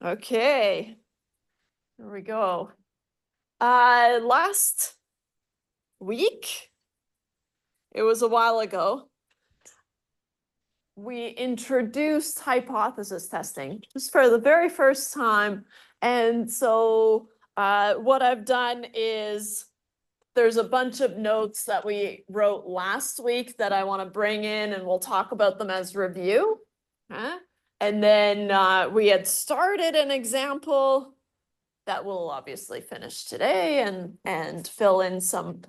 Okay, here we go. Last week, it was a while ago, we introduced hypothesis testing just for the very first time. And so what I've done is there's a bunch of notes that we wrote last week that I want to bring in, and we'll talk about them as review. And then we had started an example that we'll obviously finish today and fill in some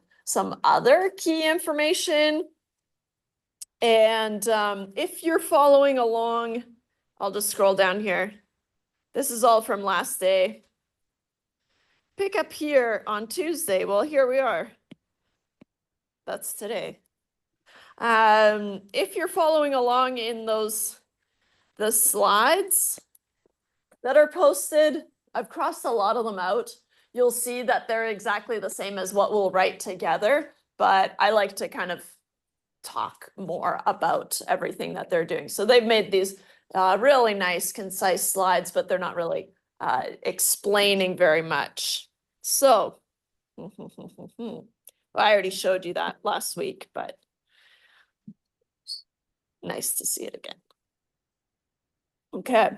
other key information. And if you're following along, I'll just scroll down here. This is all from last day. Pick up here on Tuesday. Well, here we are. That's today. If you're following along in the slides that are posted, I've crossed a lot of them out. You'll see that they're exactly the same as what we'll write together, but I like to kind of talk more about everything that they're doing. So they've made these really nice, concise slides, but they're not really explaining very much. So, well, I already showed you that last week, but nice to see it again. Okay.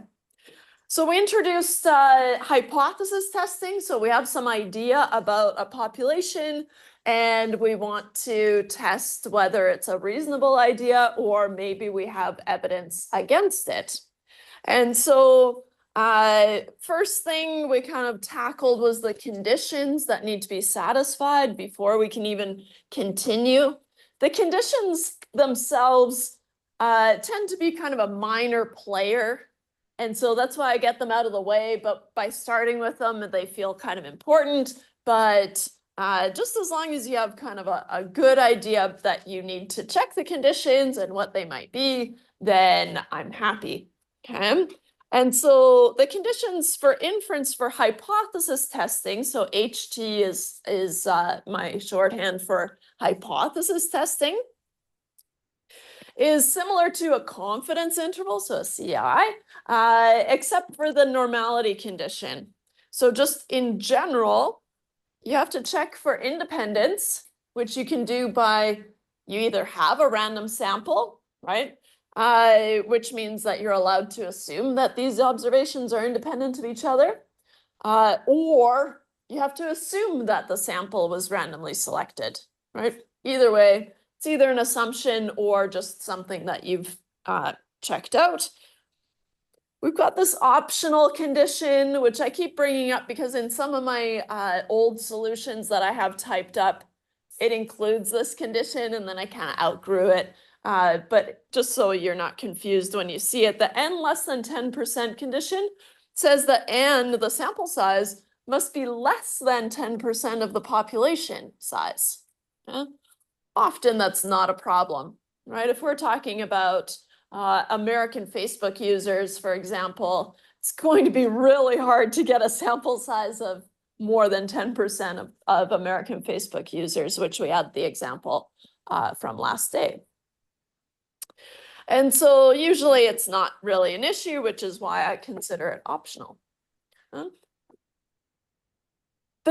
So we introduced hypothesis testing. So we have some idea about a population and we want to test whether it's a reasonable idea or maybe we have evidence against it. And so first thing we kind of tackled was the conditions that need to be satisfied before we can even continue. The conditions themselves tend to be kind of a minor player. And so that's why I get them out of the way, but by starting with them, they feel kind of important. But just as long as you have kind of a good idea that you need to check the conditions and what they might be, then I'm happy. Okay. And so the conditions for inference for hypothesis testing, so HT is my shorthand for hypothesis testing, is similar to a confidence interval, so a CI, except for the normality condition. So just in general, you have to check for independence, which you can do by you either have a random sample, right? Which means that you're allowed to assume that these observations are independent of each other, or you have to assume that the sample was randomly selected, right? Either way, it's either an assumption or just something that you've checked out. We've got this optional condition, which I keep bringing up because in some of my old solutions that I have typed up, it includes this condition and then I kind of outgrew it. But just so you're not confused when you see it, the n less than 10% condition says that n, the sample size, must be less than 10% of the population size. Often that's not a problem, right? If we're talking about American Facebook users, for example, it's going to be really hard to get a sample size of more than 10% of American Facebook users, which we had the example from last day. And so usually it's not really an issue, which is why I consider it optional. The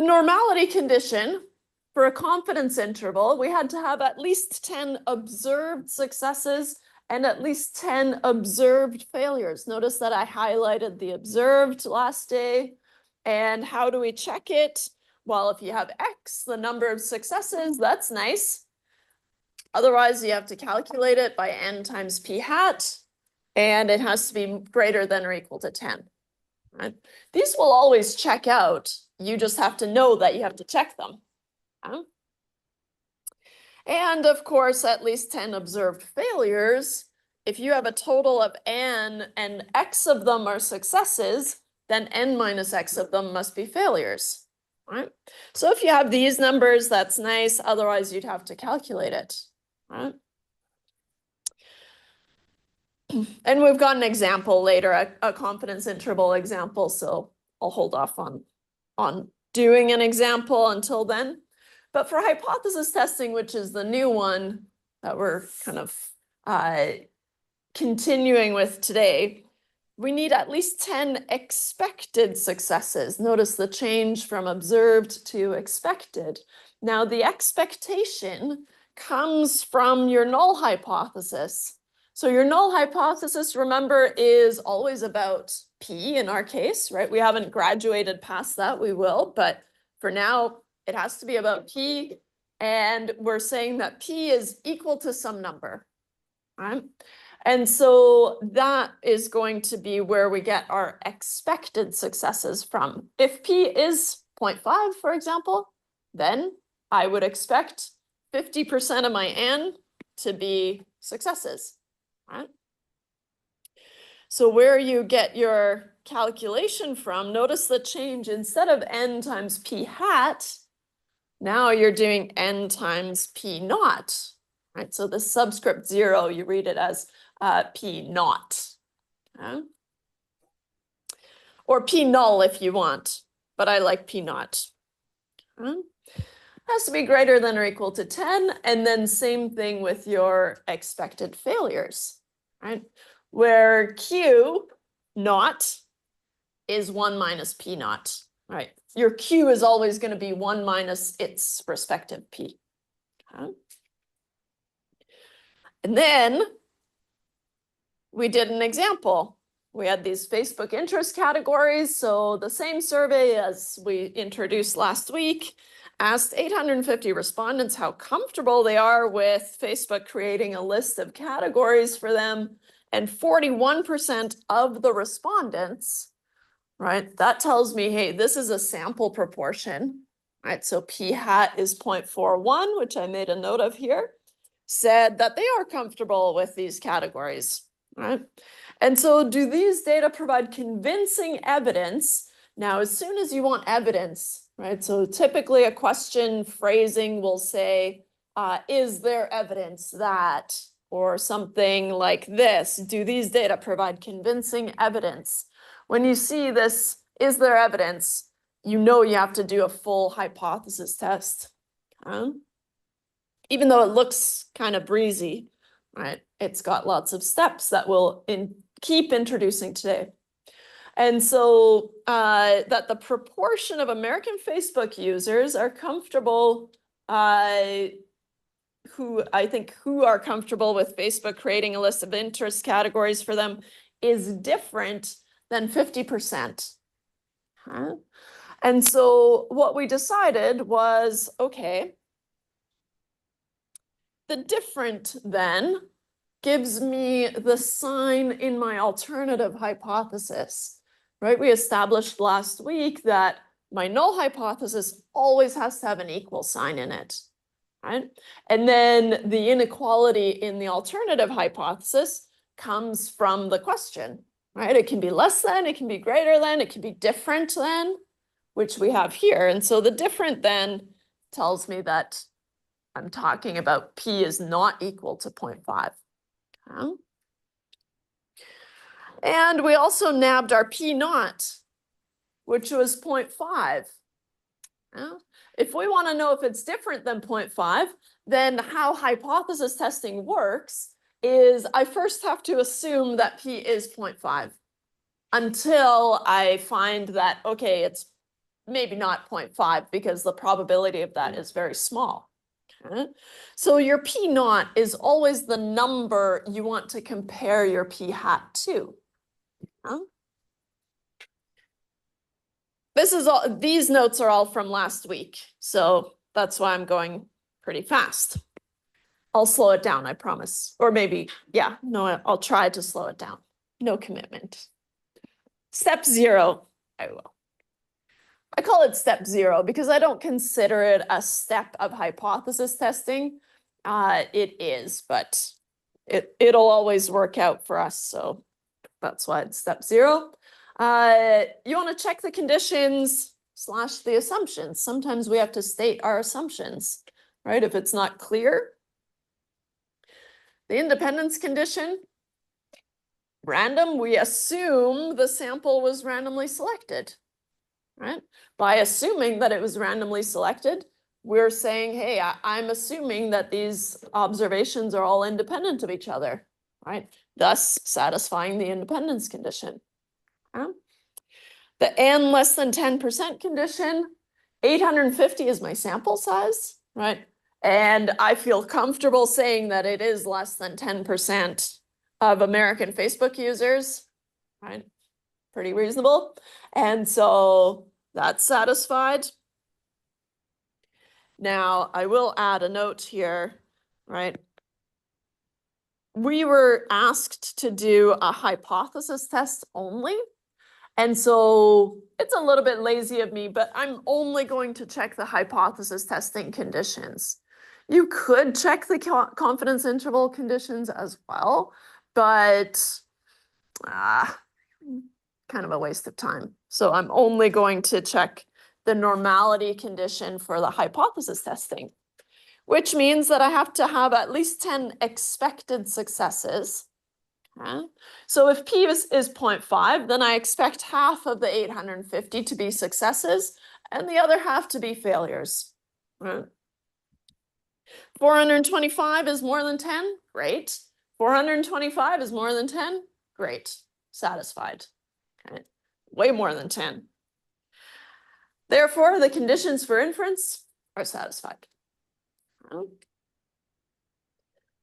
normality condition for a confidence interval, we had to have at least 10 observed successes and at least 10 observed failures. Notice that I highlighted the observed last day. And how do we check it? Well, if you have X, the number of successes, that's nice. Otherwise, you have to calculate it by n times p hat, and it has to be greater than or equal to 10. Right? These will always check out. You just have to know that you have to check them. And of course, at least 10 observed failures. If you have a total of n and x of them are successes, then n minus x of them must be failures. Right? So if you have these numbers, that's nice. Otherwise, you'd have to calculate it. Right? And we've got an example later, a confidence interval example. So I'll hold off on doing an example until then. But for hypothesis testing, which is the new one that we're kind of continuing with today, we need at least 10 expected successes. Notice the change from observed to expected. Now, the expectation comes from your null hypothesis. So your null hypothesis, remember, is always about P in our case, right? We haven't graduated past that, we will, but for now, it has to be about P. And we're saying that P is equal to some number, right? And so that is going to be where we get our expected successes from. If P is 0.5, for example, then I would expect 50% of my N to be successes, right? So where you get your calculation from, notice the change. Instead of N times P hat, now you're doing N times P naught, right? So the subscript 0, you read it as P naught. Or P null if you want, but I like P naught. Has to be greater than or equal to 10, and then same thing with your expected failures, right? Where Q naught is 1 minus P naught, right? Your Q is always going to be 1 minus its respective P. And then we did an example. We had these Facebook interest categories. So the same survey as we introduced last week asked 850 respondents how comfortable they are with Facebook creating a list of categories for them. And 41% of the respondents, right, that tells me, hey, this is a sample proportion, right? So P hat is 0.41, which I made a note of here, said that they are comfortable with these categories, right? And so do these data provide convincing evidence? Now, as soon as you want evidence, right? So typically a question phrasing will say, is there evidence that, or something like this? Do these data provide convincing evidence? When you see this, is there evidence? You know you have to do a full hypothesis test. Even though it looks kind of breezy, right? It's got lots of steps that we'll keep introducing today. And so that the proportion of American Facebook users are comfortable, who are comfortable with Facebook creating a list of interest categories for them is different than 50%. And so what we decided was, okay, the different then gives me the sign in my alternative hypothesis, right? We established last week that my null hypothesis always has to have an equal sign in it, right? And then the inequality in the alternative hypothesis comes from the question, right? It can be less than, it can be greater than, it can be different than, which we have here. And so the different then tells me that I'm talking about P is not equal to 0.5. And we also nabbed our P naught, which was 0.5. If we want to know if it's different than 0.5, then how hypothesis testing works is I first have to assume that P is 0.5 until I find that, okay, it's maybe not 0.5 because the probability of that is very small. So your P naught is always the number you want to compare your P hat to. These notes are all from last week, so that's why I'm going pretty fast. I'll slow it down, I promise. Or maybe, yeah, no, I'll try to slow it down. No commitment. Step 0, I will. I call it step 0 because I don't consider it a step of hypothesis testing. It is, but it'll always work out for us. So that's why it's step 0. You want to check the conditions / the assumptions. Sometimes we have to state our assumptions, right? If it's not clear. The independence condition, random, we assume the sample was randomly selected. Right? By assuming that it was randomly selected, we're saying, hey, I'm assuming that these observations are all independent of each other, right? Thus satisfying the independence condition. The n less than 10% condition, 850 is my sample size, right? And I feel comfortable saying that it is less than 10% of American Facebook users, right? Pretty reasonable. And so that's satisfied. Now, I will add a note here, right? We were asked to do a hypothesis test only. And so it's a little bit lazy of me, but I'm only going to check the hypothesis testing conditions. You could check the confidence interval conditions as well, but kind of a waste of time. So I'm only going to check the normality condition for the hypothesis testing, which means that I have to have at least 10 expected successes. Okay. So if P is 0.5, then I expect half of the 850 to be successes and the other half to be failures. Right. 425 is more than 10, great. 425 is more than 10, great, satisfied. Okay. Way more than 10. Therefore, the conditions for inference are satisfied. Okay.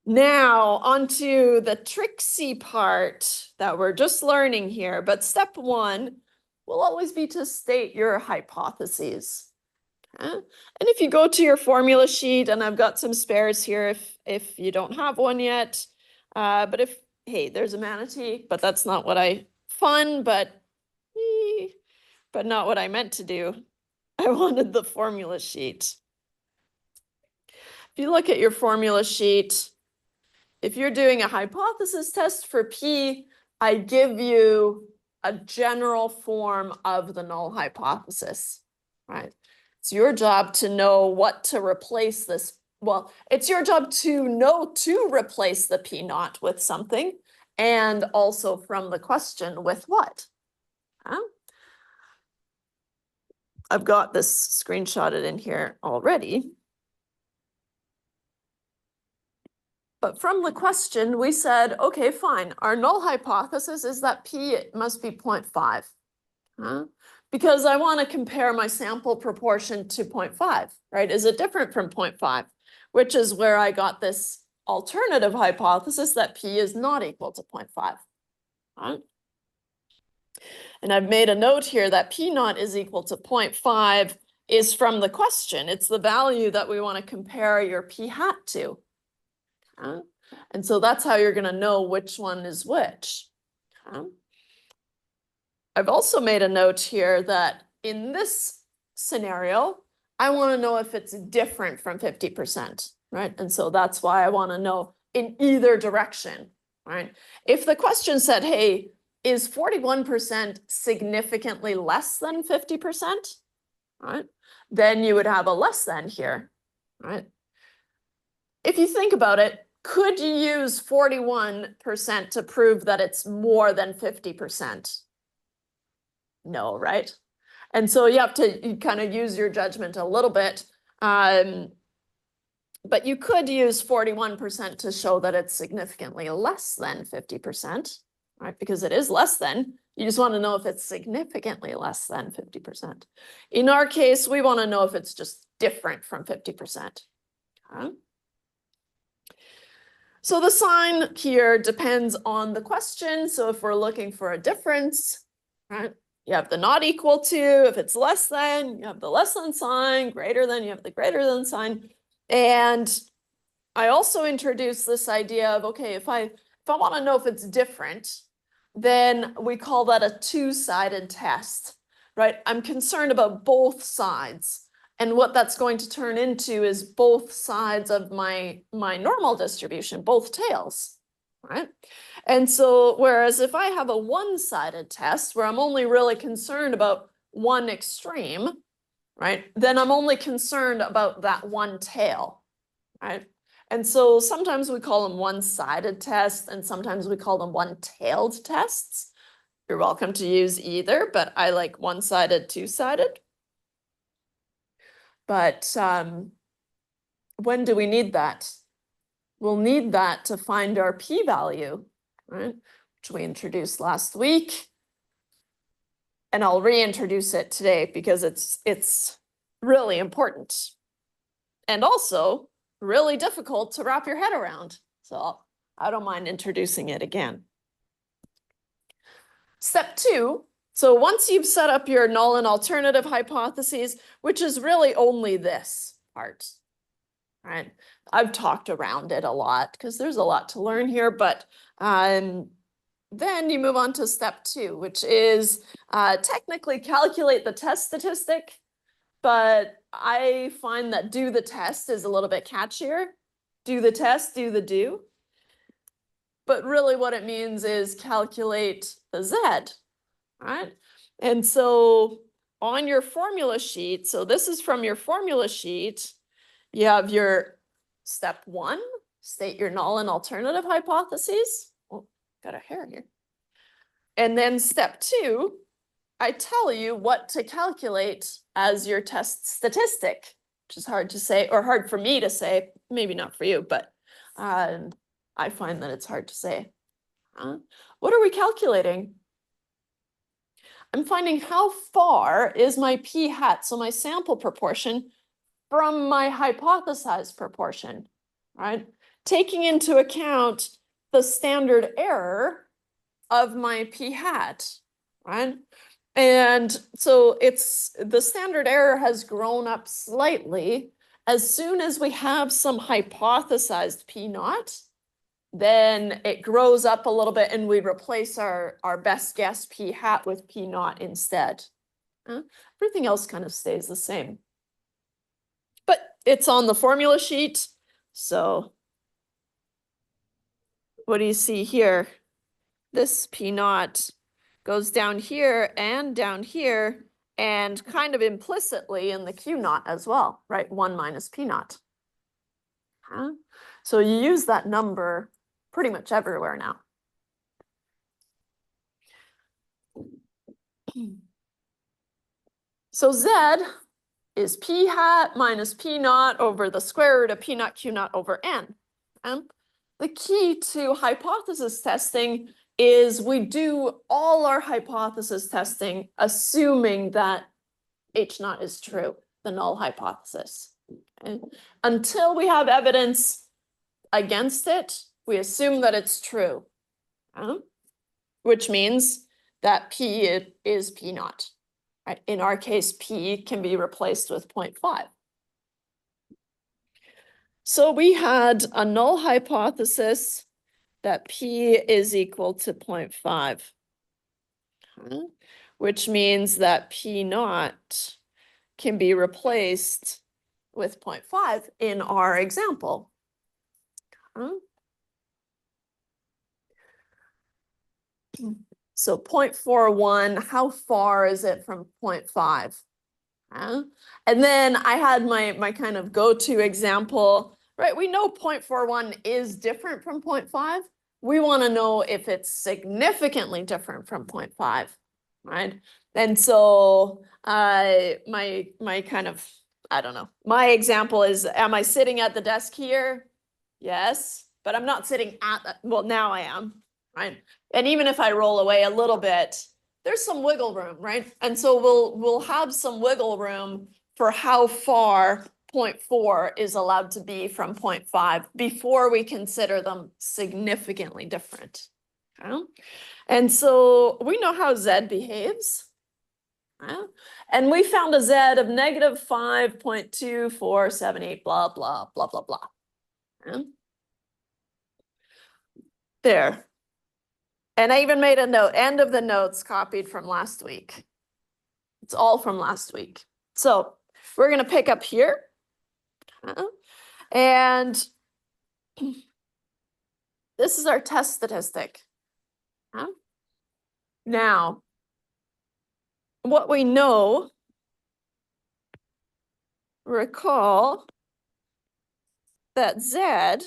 Now, onto the tricksy part that we're just learning here. But step one will always be to state your hypotheses. Okay? And if you go to your formula sheet, and I've got some spares here if you don't have one yet. But hey, there's a manatee, but that's not what but not what I meant to do. I wanted the formula sheet. If you look at your formula sheet, if you're doing a hypothesis test for P, I give you a general form of the null hypothesis, right? It's your job to know what to replace this. Well, it's your job to know to replace the P naught with something, and also from the question with what? Huh? I've got this screenshotted in here already. But from the question, we said, okay, fine. Our null hypothesis is that P must be 0.5. Huh? Because I want to compare my sample proportion to 0.5, right? Is it different from 0.5? Which is where I got this alternative hypothesis that P is not equal to 0.5. Right? And I've made a note here that P naught is equal to 0.5 is from the question. It's the value that we want to compare your P hat to. And so that's how you're going to know which one is which. I've also made a note here that in this scenario, I want to know if it's different from 50%, right? And so that's why I want to know in either direction, right? If the question said, hey, is 41% significantly less than 50%, right? Then you would have a less than here, right? If you think about it, could you use 41% to prove that it's more than 50%? No, right? And so you have to kind of use your judgment a little bit. But you could use 41% to show that it's significantly less than 50%, right? Because it is less than. You just want to know if it's significantly less than 50%. In our case, we want to know if it's just different from 50%. Okay? So the sign here depends on the question. So if we're looking for a difference, right, you have the not equal to. If it's less than, you have the less than sign. Greater than, you have the greater than sign. And I also introduced this idea of, okay, if I want to know if it's different, then we call that a two-sided test, right? I'm concerned about both sides. And what that's going to turn into is both sides of my normal distribution, both tails, right? And so, whereas if I have a one-sided test where I'm only really concerned about one extreme, right, then I'm only concerned about that one tail, right? And so sometimes we call them one-sided tests and sometimes we call them one-tailed tests. You're welcome to use either, but I like one-sided, two-sided. But when do we need that? We'll need that to find our p-value, right? Which we introduced last week. And I'll reintroduce it today because it's really important. And also really difficult to wrap your head around. So I don't mind introducing it again. Step 2. So once you've set up your null and alternative hypotheses, which is really only this part, right? I've talked around it a lot because there's a lot to learn here, but then you move on to step 2, which is technically calculate the test statistic, but I find that do the test is a little bit catchier. Do the test, do the do. But really what it means is calculate the Z, right? And so on your formula sheet, so this is from your formula sheet, you have your step 1, state your null and alternative hypotheses. Oh, got a hair here. And then step 2, I tell you what to calculate as your test statistic, which is hard to say, or hard for me to say, maybe not for you, but I find that it's hard to say. What are we calculating? I'm finding how far is my p hat, so my sample proportion, from my hypothesized proportion, right? Taking into account the standard error of my p hat, right? And so it's the standard error has grown up slightly. As soon as we have some hypothesized p naught, then it grows up a little bit and we replace our best guess p hat with p naught instead. Everything else kind of stays the same. But it's on the formula sheet. So what do you see here? This p naught goes down here and kind of implicitly in the q naught as well, right? 1 minus p naught. So you use that number pretty much everywhere now. So Z is p hat minus p naught over the square root of p naught q naught over n. The key to hypothesis testing is we do all our hypothesis testing assuming that H naught is true, the null hypothesis. Okay? Until we have evidence against it, we assume that it's true, which means that P is P naught. Right? In our case, P can be replaced with 0.5. So we had a null hypothesis that P is equal to 0.5, which means that P naught can be replaced with 0.5 in our example. So 0.41, how far is it from 0.5? And then I had my kind of go-to example, right? We know 0.41 is different from 0.5. We want to know if it's significantly different from 0.5, right? And so my kind of, I don't know, my example is, am I sitting at the desk here? Yes, but I'm not sitting at that. Well, now I am, right? And even if I roll away a little bit, there's some wiggle room, right? And so we'll have some wiggle room for how far 0.4 is allowed to be from 0.5 before we consider them significantly different. Okay? And so we know how Z behaves. And we found a Z of negative 5.2478, blah, blah, blah, blah, blah. Okay? There. And I even made a note, end of the notes copied from last week. It's all from last week. So we're going to pick up here. And this is our test statistic. Now, what we know, recall that Z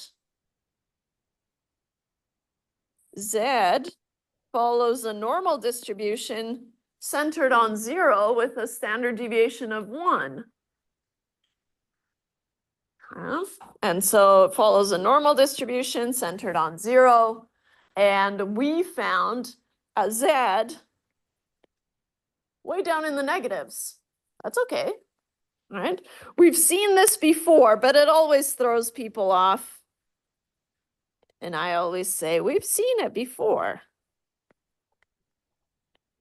follows a normal distribution centered on 0 with a standard deviation of 1. And so it follows a normal distribution centered on 0. And we found a Z way down in the negatives. That's okay. All right. We've seen this before, but it always throws people off. And I always say, we've seen it before.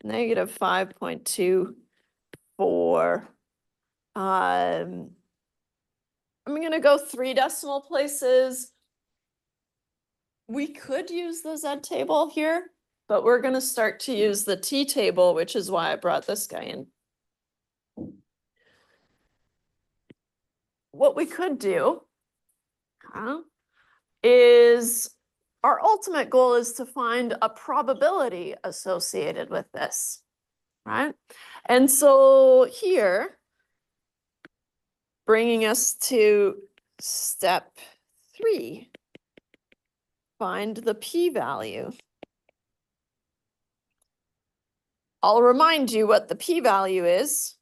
Negative 5.24. I'm going to go 3 decimal places. We could use the Z table here, but we're going to start to use the T table, which is why I brought this guy in. What we could do is our ultimate goal is to find a probability associated with this, right? And so here, bringing us to step 3, find the p-value. I'll remind you what the p-value is.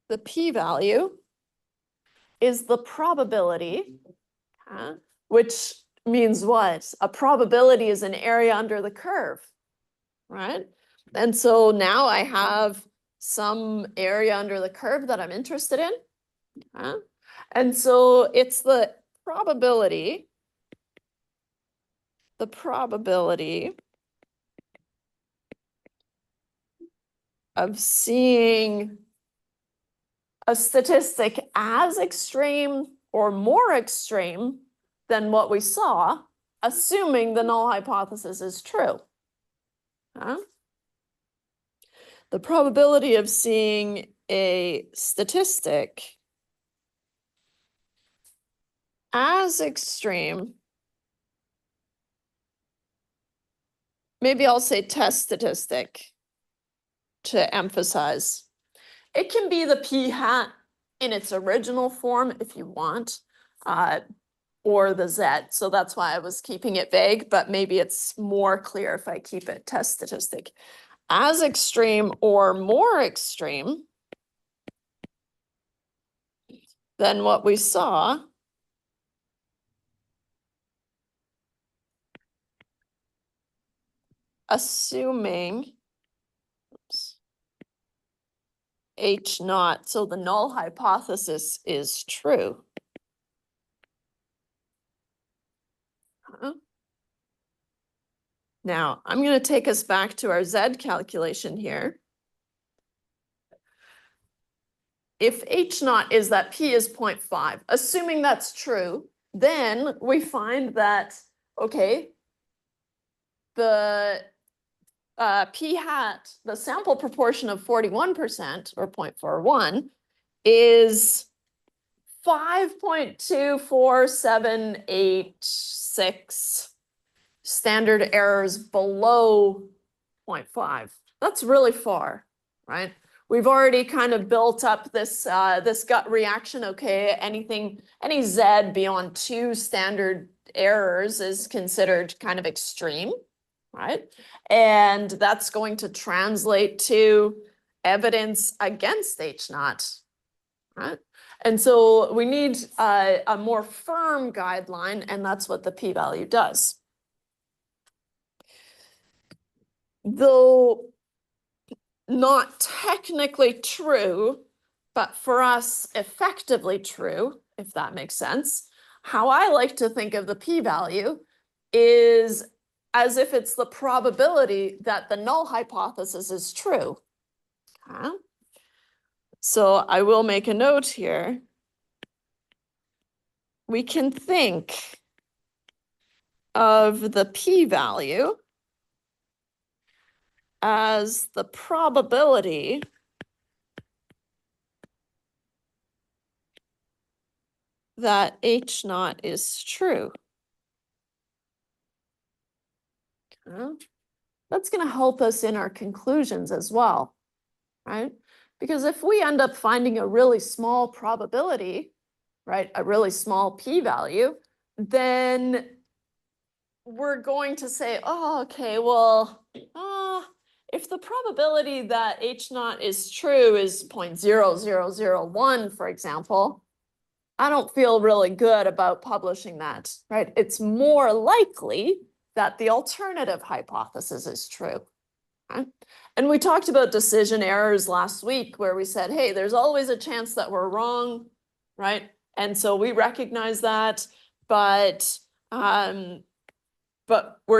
The p-value is the probability, which means what? A probability is an area under the curve, right? And so now I have some area under the curve that I'm interested in. And so it's the probability of seeing a statistic as extreme or more extreme than what we saw, assuming the null hypothesis is true. The probability of seeing a statistic as extreme, maybe I'll say test statistic to emphasize. It can be the p-hat in its original form if you want, or the Z. So that's why I was keeping it vague, but maybe it's more clear if I keep it test statistic. As extreme or more extreme than what we saw assuming H naught, so the null hypothesis is true. Now, I'm going to take us back to our Z calculation here. If H naught is that P is 0.5, assuming that's true, then we find that, okay, the p-hat, the sample proportion of 41% or 0.41 is 5.24786 standard errors below 0.5. That's really far, right? We've already kind of built up this this gut reaction. Okay, any Z beyond 2 standard errors is considered kind of extreme, right? And that's going to translate to evidence against H naught, right? And so we need a more firm guideline, and that's what the p-value does. Though not technically true, but for us effectively true, if that makes sense, how I like to think of the p-value is as if it's the probability that the null hypothesis is true. So I will make a note here. We can think of the p-value as the probability that H naught is true. That's going to help us in our conclusions as well, right? Because if we end up finding a really small probability, right, a really small p-value, then we're going to say, oh, okay, well, if the probability that H naught is true is 0.0001, for example, I don't feel really good about publishing that, right? It's more likely that the alternative hypothesis is true. Okay? And we talked about decision errors last week where we said, hey, there's always a chance that we're wrong, right? And so we recognize that, but we're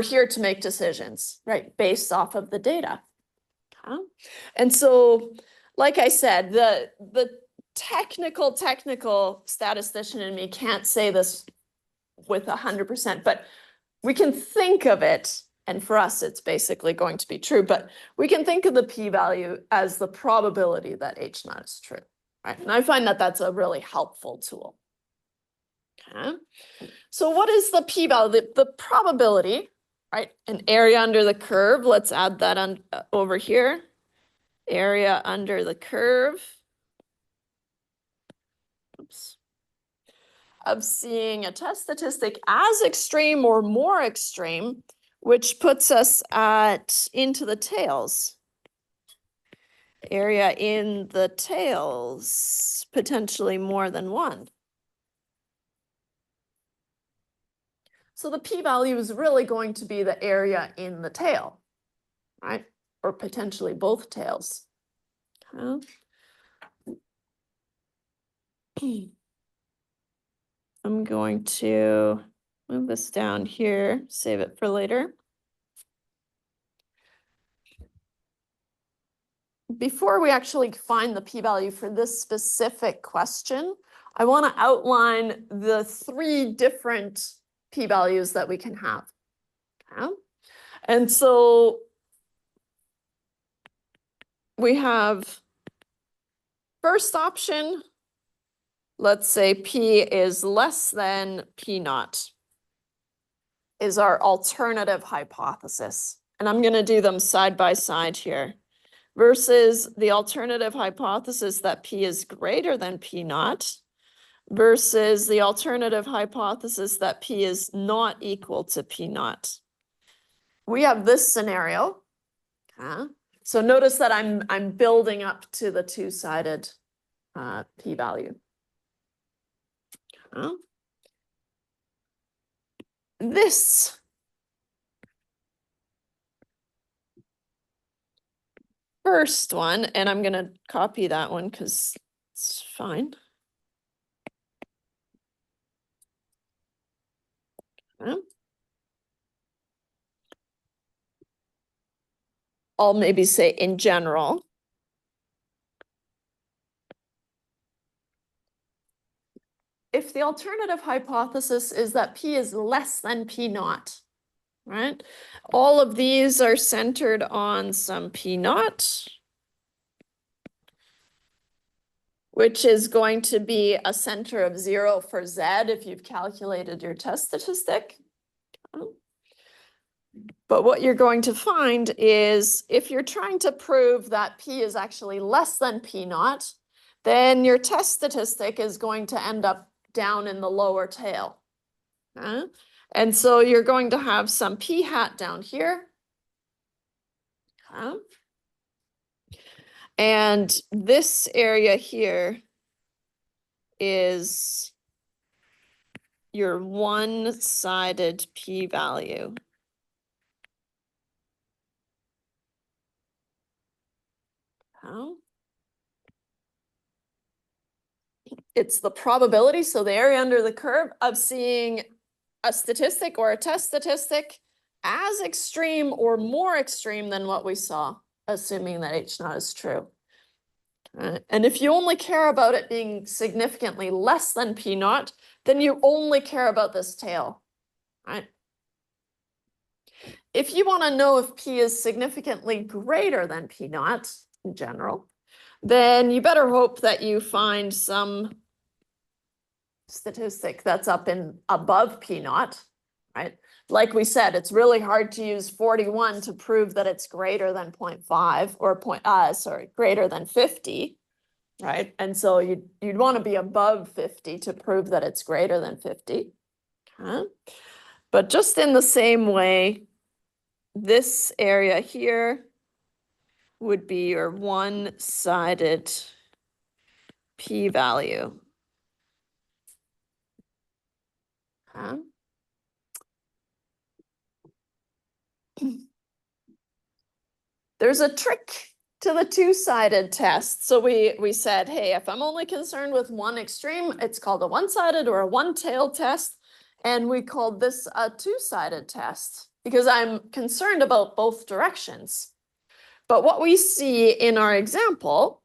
here to make decisions, right, based off of the data. Okay? And so, like I said, the technical statistician in me can't say this with 100%, but we can think of it, and for us, it's basically going to be true, but we can think of the p-value as the probability that H naught is true, right? And I find that that's a really helpful tool. Okay, so what is the p-value? The probability, right? An area under the curve, let's add that on over here. Area under the curve. Oops. Of seeing a test statistic as extreme or more extreme, which puts us into the tails. Area in the tails, potentially more than 1. So the p-value is really going to be the area in the tail, right? Or potentially both tails. Okay. I'm going to move this down here, save it for later. Before we actually find the p-value for this specific question, I want to outline the 3 different p-values that we can have. Okay? And so we have first option, let's say p is less than p naught, is our alternative hypothesis. And I'm going to do them side by side here. Versus the alternative hypothesis that p is greater than p naught, versus the alternative hypothesis that p is not equal to p naught. We have this scenario. Okay? So notice that I'm building up to the two-sided p-value. Okay? This first one, and I'm going to copy that one because it's fine. Okay? I'll maybe say in general. If the alternative hypothesis is that p is less than p naught, right? All of these are centered on some p naught, which is going to be a center of 0 for z if you've calculated your test statistic. But what you're going to find is if you're trying to prove that p is actually less than p naught, then your test statistic is going to end up down in the lower tail. And so you're going to have some p hat down here. And this area here is your one-sided p-value. It's the probability, so the area under the curve of seeing a statistic or a test statistic as extreme or more extreme than what we saw, assuming that H naught is true. And if you only care about it being significantly less than P naught, then you only care about this tail, right? If you want to know if P is significantly greater than P naught in general, then you better hope that you find some statistic that's up in above P naught, right? Like we said, it's really hard to use 41 to prove that it's greater than 0.5 or greater than 50, right? And so you'd want to be above 50 to prove that it's greater than 50. Okay? But just in the same way, this area here would be your one-sided p-value. Okay? There's a trick to the two-sided test. So we said, hey, if I'm only concerned with one extreme, it's called a one-sided or a one-tailed test. And we called this a two-sided test because I'm concerned about both directions. But what we see in our example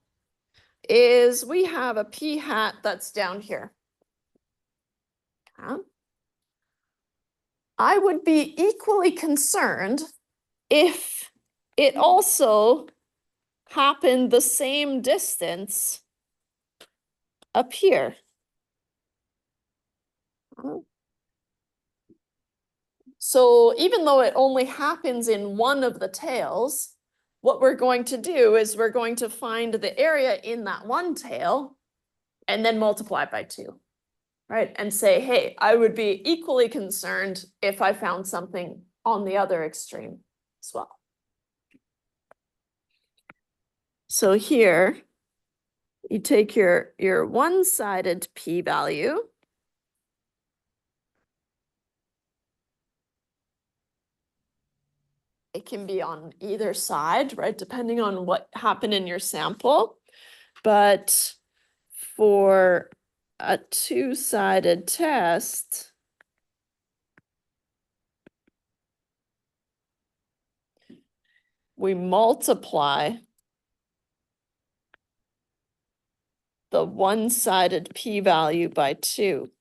is we have a p hat that's down here. I would be equally concerned if it also happened the same distance up here. So even though it only happens in one of the tails, what we're going to do is we're going to find the area in that one tail and then multiply by 2, right? And say, hey, I would be equally concerned if I found something on the other extreme as well. So here, you take your one-sided p-value. It can be on either side, right? Depending on what happened in your sample. But for a two-sided test, we multiply the one-sided p-value by 2.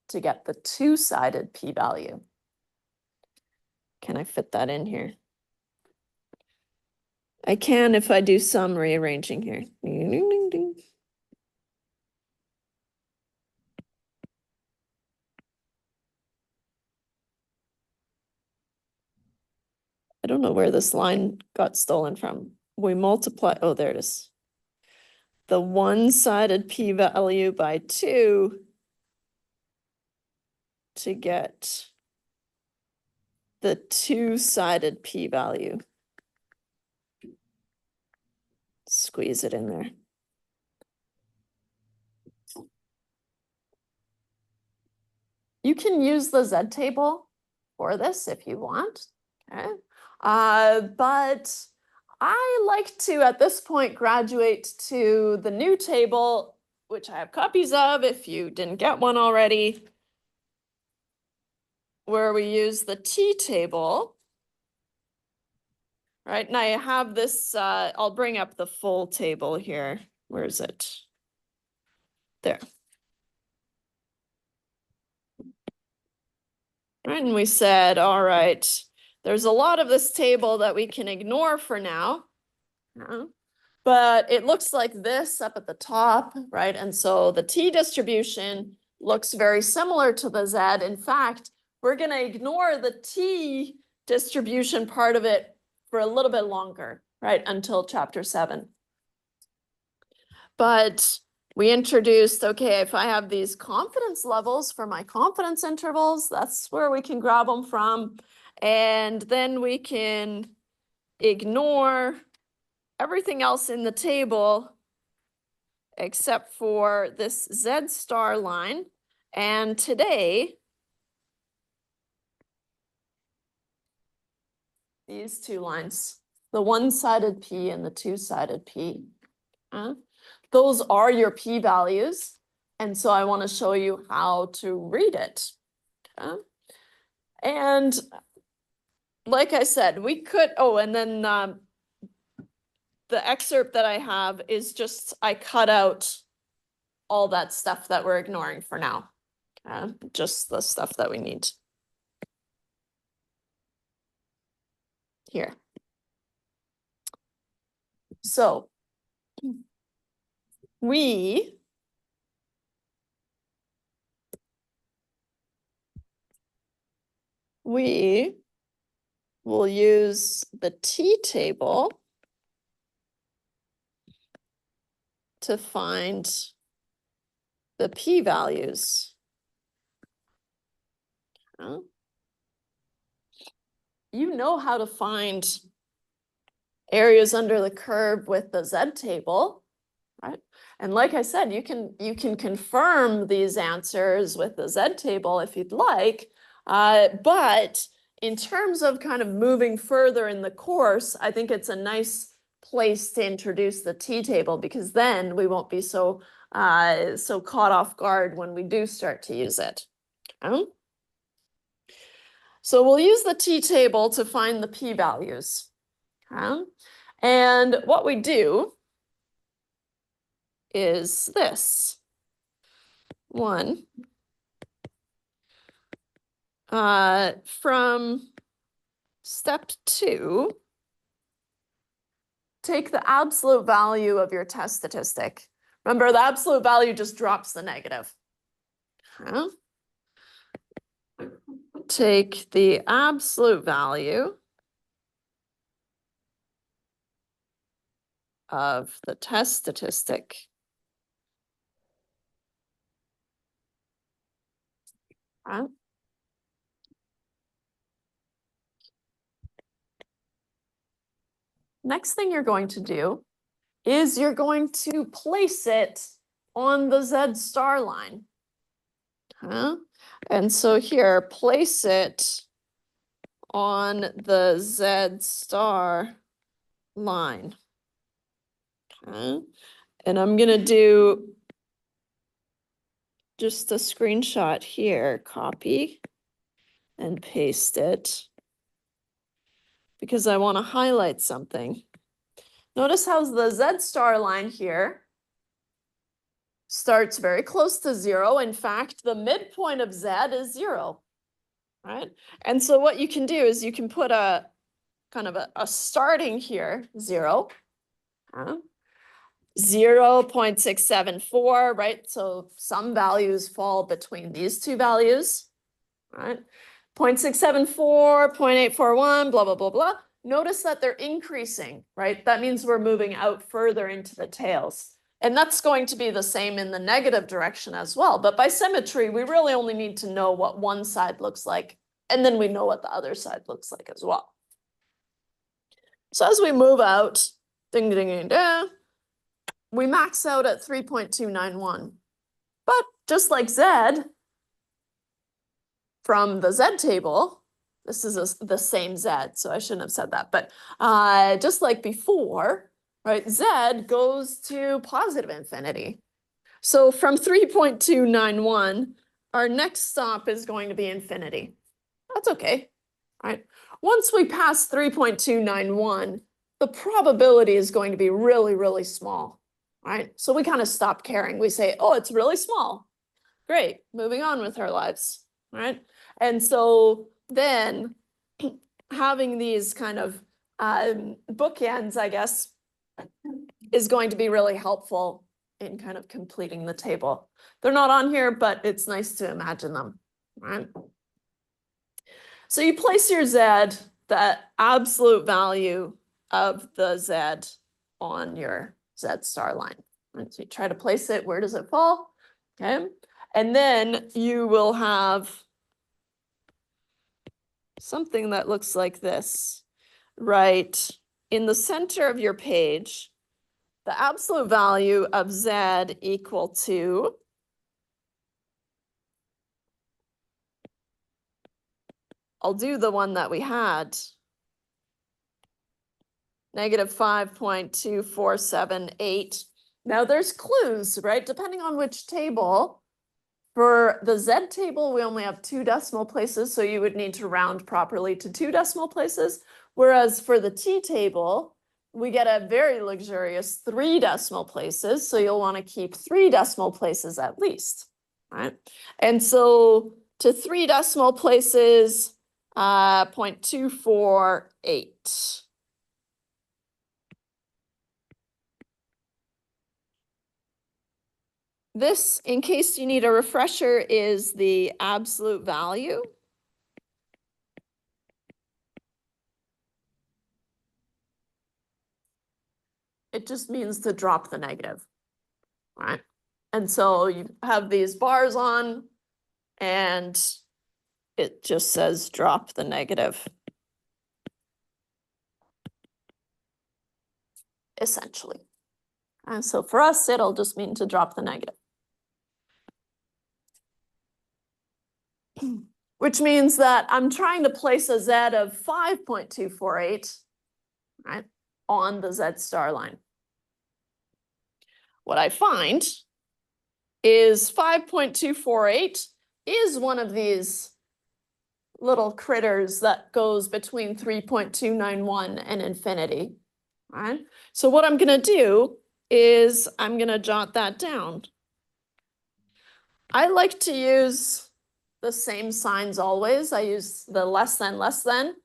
To get the two-sided p-value. Can I fit that in here? I can if I do some rearranging here. Ding, ding, ding, ding. I don't know where this line got stolen from. We multiply, oh, there it is. The one-sided p-value by 2 to get the two-sided p-value. Squeeze it in there. You can use the Z table for this if you want, okay? But I like to, at this point, graduate to the new table, which I have copies of if you didn't get one already, where we use the T table. Right, and I have this, I'll bring up the full table here. Where is it? There. Right, and we said, all right, there's a lot of this table that we can ignore for now. But it looks like this up at the top, right? And so the T distribution looks very similar to the Z. In fact, we're going to ignore the T distribution part of it for a little bit longer, right? Until chapter 7. But we introduced, okay, if I have these confidence levels for my confidence intervals, that's where we can grab them from. And then we can ignore everything else in the table except for this Z star line. And today, these two lines, the one-sided P and the two-sided P, those are your P values. And so I want to show you how to read it. And like I said, we could, oh, and then the excerpt that I have is just, I cut out all that stuff that we're ignoring for now. Just the stuff that we need. Here. So we will use the T table to find the P values. You know how to find areas under the curve with the Z table, right? And like I said, you can confirm these answers with the Z table if you'd like. But in terms of kind of moving further in the course, I think it's a nice place to introduce the T table, because then we won't be so caught off guard when we do start to use it. So we'll use the T table to find the p-values. And what we do is this. One, from step 2, take the absolute value of your test statistic. Remember, the absolute value just drops the negative. Take the absolute value of the test statistic. Next thing you're going to do is you're going to place it on the Z star line. And so here, place it on the Z star line. And I'm going to do just a screenshot here, copy and paste it, because I want to highlight something. Notice how the Z star line here starts very close to 0. In fact, the midpoint of Z is 0, right? And so what you can do is you can put a kind of a starting here, 0, 0.674, right? So some values fall between these two values, right? 0.674, 0.841, blah, blah, blah, blah. Notice that they're increasing, right? That means we're moving out further into the tails. And that's going to be the same in the negative direction as well. But by symmetry, we really only need to know what one side looks like, and then we know what the other side looks like as well. So as we move out, ding, ding, ding, ding, we max out at 3.291. But just like Z, from the Z table, this is the same Z, so I shouldn't have said that, but just like before, right, Z goes to positive infinity. So from 3.291, our next stop is going to be infinity. That's okay, right? Once we pass 3.291, the probability is going to be really, really small, right? So we kind of stop caring. We say, oh, it's really small. Great, moving on with our lives, right? And so then having these kind of bookends, I guess, is going to be really helpful in kind of completing the table. They're not on here, but it's nice to imagine them, right? So you place your Z, the absolute value of the Z, on your Z star line. And so you try to place it, where does it fall? Okay. And then you will have something that looks like this, right? In the center of your page, the absolute value of Z equal to I'll do the one that we had, negative 5.2478. Now there's clues, right? Depending on which table. For the Z table, we only have 2 decimal places, so you would need to round properly to 2 decimal places. Whereas for the T table, we get a very luxurious 3 decimal places, so you'll want to keep 3 decimal places at least, right? And so to 3 decimal places, 0.248. This, in case you need a refresher, is the absolute value. It just means to drop the negative, right? And so you have these bars on, and it just says drop the negative, essentially. And so for us, it'll just mean to drop the negative. Which means that I'm trying to place a Z of 5.248, right, on the Z star line. What I find is 5.248 is one of these little critters that goes between 3.291 and infinity, right? So what I'm gonna do is I'm gonna jot that down. I like to use the same signs always. I use the less than,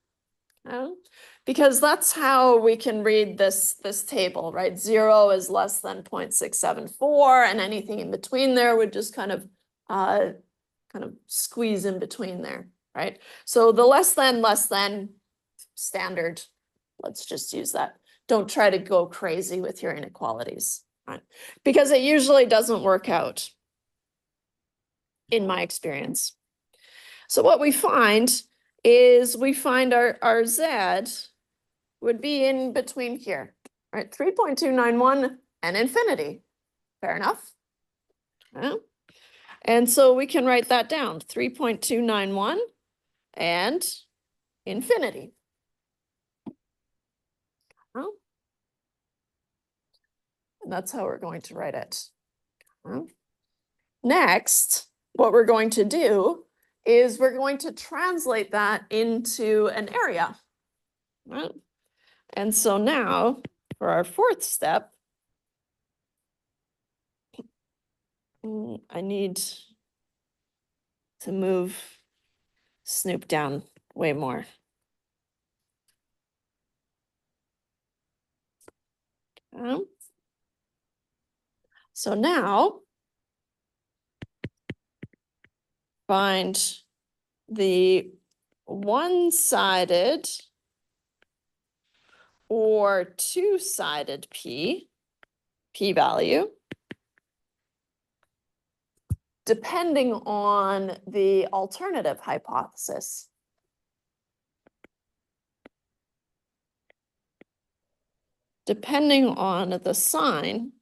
because that's how we can read this table, right? 0 is less than 0.674, and anything in between there would just kind of squeeze in between there, right? So the less than standard, let's just use that. Don't try to go crazy with your inequalities, right? Because it usually doesn't work out in my experience. So what we find is our Z would be in between here, right? 3.291 and infinity. Fair enough. Yeah. And so we can write that down, 3.291 and infinity. Oh. And that's how we're going to write it. Next, what we're going to do is we're going to translate that into an area. Right? And so now for our fourth step, I need to move Snoop down way more. So now find the one-sided or two-sided p-value, depending on the alternative hypothesis. Depending on the sign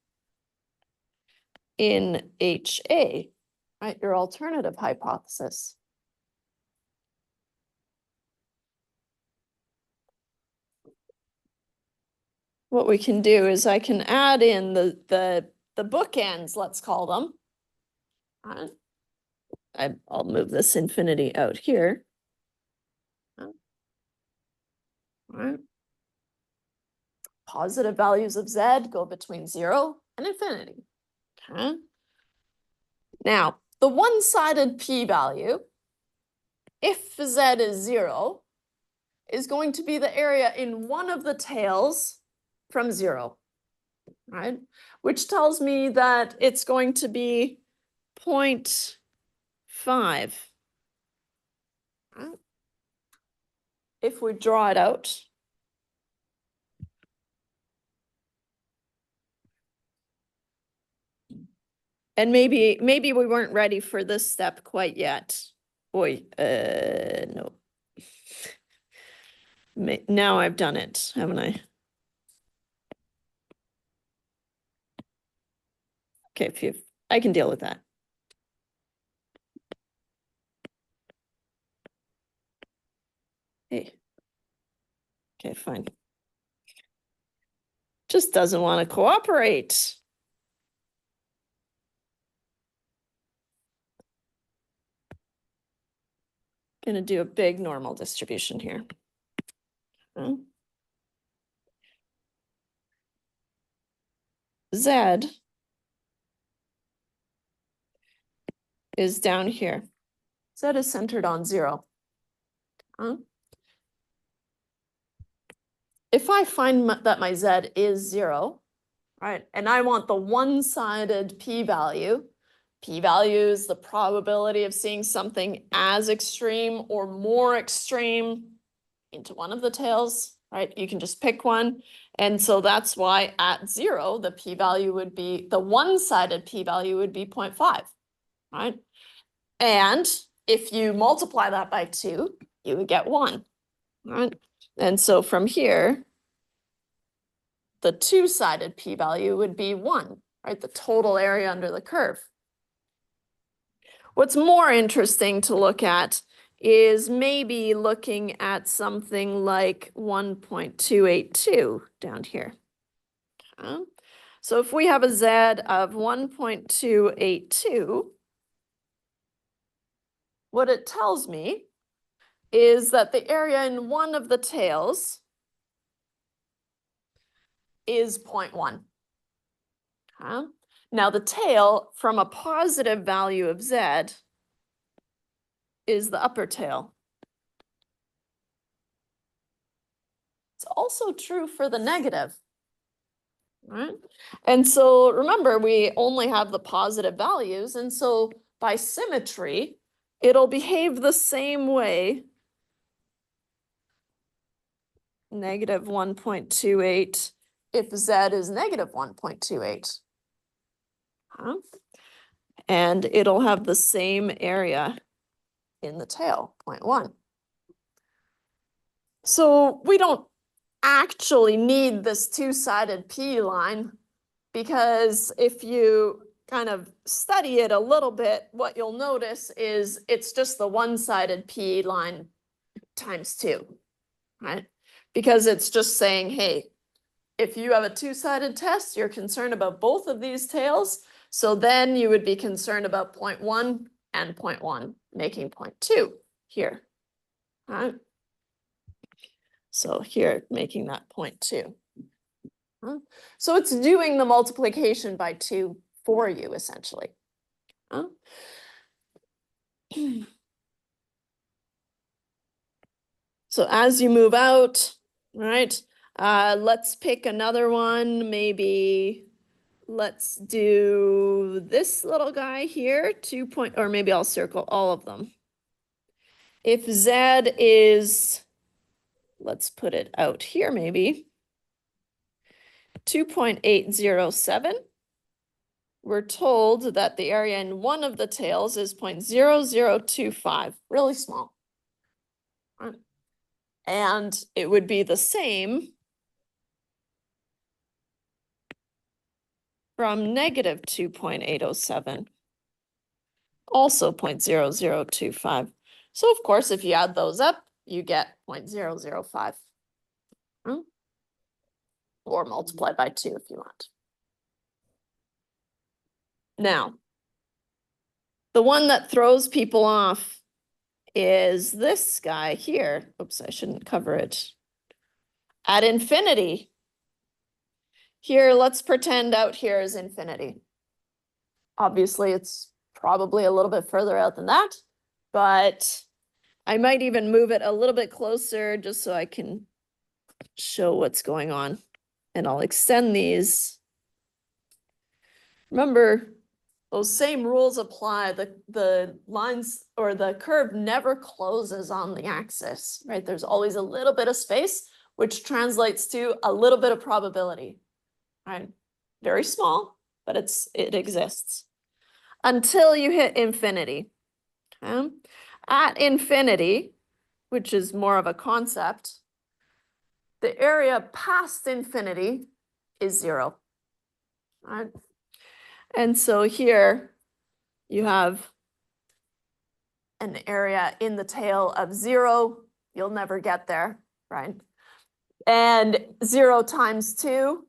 in HA, right, your alternative hypothesis. What we can do is I can add in the bookends, let's call them. I'll move this infinity out here. All right. Positive values of Z go between 0 and infinity. Okay. Now, the one-sided p-value, if Z is 0, is going to be the area in one of the tails from 0, right? Which tells me that it's going to be 0.5. Right? If we draw it out. And maybe we weren't ready for this step quite yet. Boy, no. Now I've done it, haven't I? Okay, I can deal with that. Hey. Okay, fine. Just doesn't want to cooperate. Gonna do a big normal distribution here. Z is down here. Z is centered on 0. If I find that my Z is 0, right, and I want the one-sided p-value, p-value is the probability of seeing something as extreme or more extreme into one of the tails, right? You can just pick one. And so that's why at 0, the p-value would be, the one-sided p-value would be 0.5, right? And if you multiply that by 2, you would get 1, right? And so from here, the two-sided p-value would be 1, right? The total area under the curve. What's more interesting to look at is maybe looking at something like 1.282 down here. So if we have a Z of 1.282, what it tells me is that the area in one of the tails is 0.1. Now the tail from a positive value of Z is the upper tail. It's also true for the negative, right? And so remember, we only have the positive values, and so by symmetry, it'll behave the same way. Negative 1.28 if Z is negative 1.28. And it'll have the same area in the tail, 0.1. So we don't actually need this two-sided P line, because if you kind of study it a little bit, what you'll notice is it's just the one-sided P line times 2, right? Because it's just saying, hey, if you have a two-sided test, you're concerned about both of these tails, so then you would be concerned about 0.1 and 0.1, making 0.2 here, right? So here, making that 0.2. So it's doing the multiplication by 2 for you, essentially. So as you move out, right, let's pick another one. Maybe let's do this little guy here, or maybe I'll circle all of them. If Z is, let's put it out here maybe, 2.807, we're told that the area in one of the tails is 0.0025, really small. And it would be the same from negative 2.807, also 0.0025. So of course, if you add those up, you get 0.005. Or multiply by 2 if you want. Now, the one that throws people off is this guy here. Oops, I shouldn't cover it. At infinity. Here, let's pretend out here is infinity. Obviously, it's probably a little bit further out than that, but I might even move it a little bit closer just so I can show what's going on. And I'll extend these. Remember, those same rules apply. The lines or the curve never closes on the axis, right? There's always a little bit of space, which translates to a little bit of probability, right? Very small, but it exists until you hit infinity. Okay? At infinity, which is more of a concept, the area past infinity is 0. Right? And so here you have an area in the tail of 0. You'll never get there, right? And 0 times 2,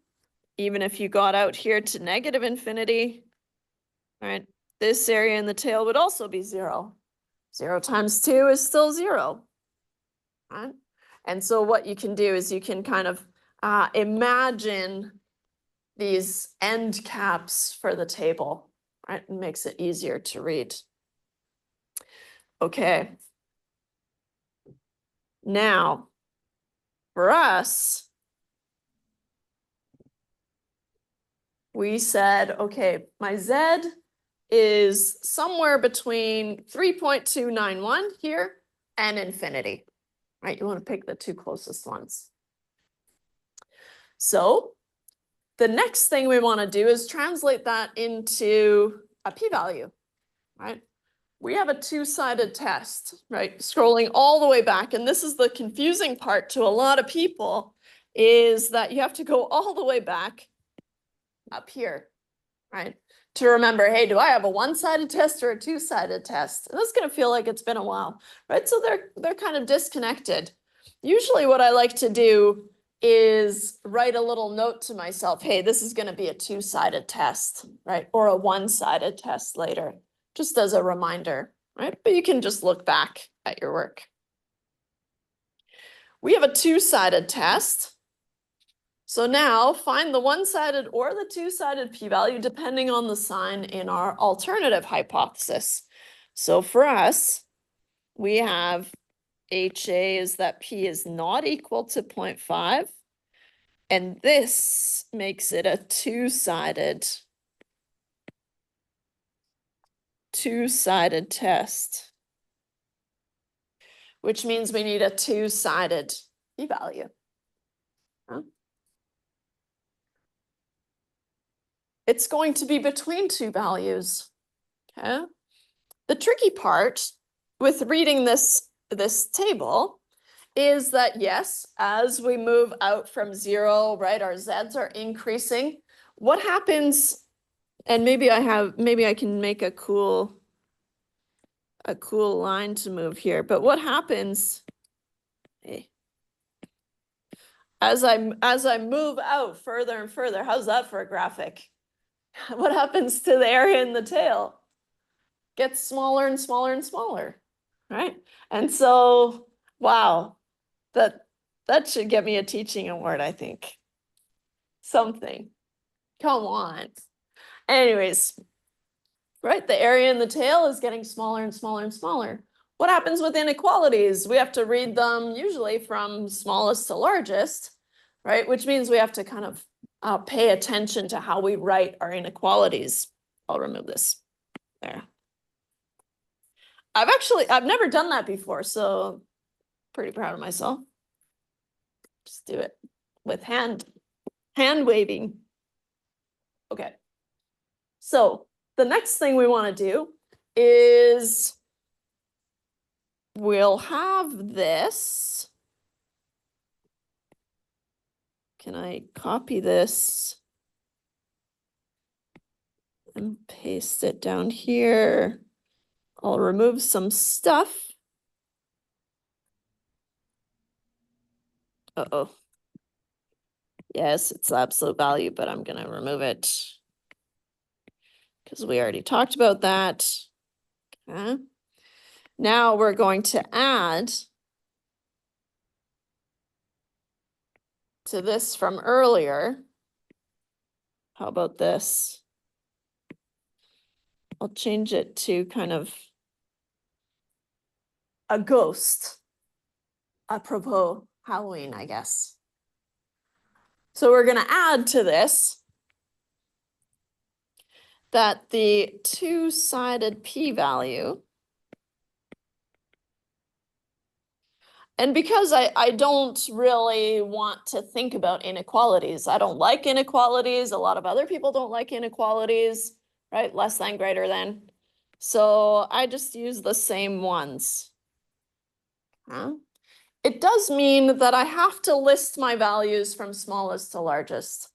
even if you got out here to negative infinity, right? This area in the tail would also be 0. 0 times 2 is still 0, right? And so what you can do is you can kind of imagine these end caps for the table, right? It makes it easier to read. Okay. Now, for us, we said, okay, my Z is somewhere between 3.291 here and infinity, right? You want to pick the two closest ones. So the next thing we want to do is translate that into a p-value, right? We have a two-sided test, right? Scrolling all the way back, and this is the confusing part to a lot of people, is that you have to go all the way back up here, right? To remember, hey, do I have a one-sided test or a two-sided test? And that's going to feel like it's been a while, right? So they're kind of disconnected. Usually what I like to do is write a little note to myself, hey, this is going to be a two-sided test, right? Or a one-sided test later, just as a reminder, right? But you can just look back at your work. We have a two-sided test. So now find the one-sided or the two-sided p-value depending on the sign in our alternative hypothesis. So for us, we have HA is that p is not equal to 0.5. And this makes it a two-sided test, which means we need a two-sided p-value. Huh? It's going to be between two values. Okay. The tricky part with reading this table is that, yes, as we move out from 0, right, our z's are increasing. What happens, and maybe I can make a cool line to move here, but what happens as I move out further and further? How's that for a graphic? What happens to the area in the tail? Gets smaller and smaller and smaller, right? And so, wow, that should get me a teaching award, I think. Something. Come on. Anyways, right, the area in the tail is getting smaller and smaller and smaller. What happens with inequalities? We have to read them usually from smallest to largest, right? Which means we have to kind of pay attention to how we write our inequalities. I'll remove this there. I've never done that before, so pretty proud of myself. Just do it with hand waving. Okay. So the next thing we want to do is we'll have this. Can I copy this and paste it down here? I'll remove some stuff. Uh-oh. Yes, it's absolute value, but I'm going to remove it because we already talked about that. Okay. Now we're going to add to this from earlier. How about this? I'll change it to kind of a ghost, apropos Halloween, I guess. So we're going to add to this that the two-sided p-value, and because I don't really want to think about inequalities, I don't like inequalities, a lot of other people don't like inequalities, right? Less than, greater than. So I just use the same ones. Huh? It does mean that I have to list my values from smallest to largest,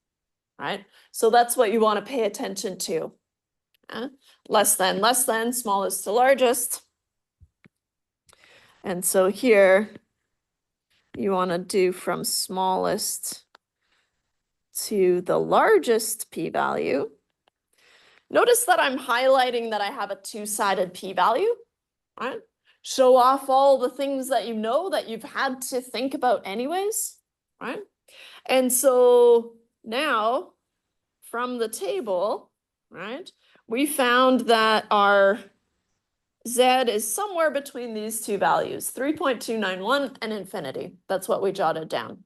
right? So that's what you want to pay attention to. Less than, smallest to largest. And so here you want to do from smallest to the largest p-value. Notice that I'm highlighting that I have a two-sided p-value, right? Show off all the things that you know that you've had to think about anyways, right? And so now from the table, right, we found that our Z is somewhere between these two values, 3.291 and infinity. That's what we jotted down.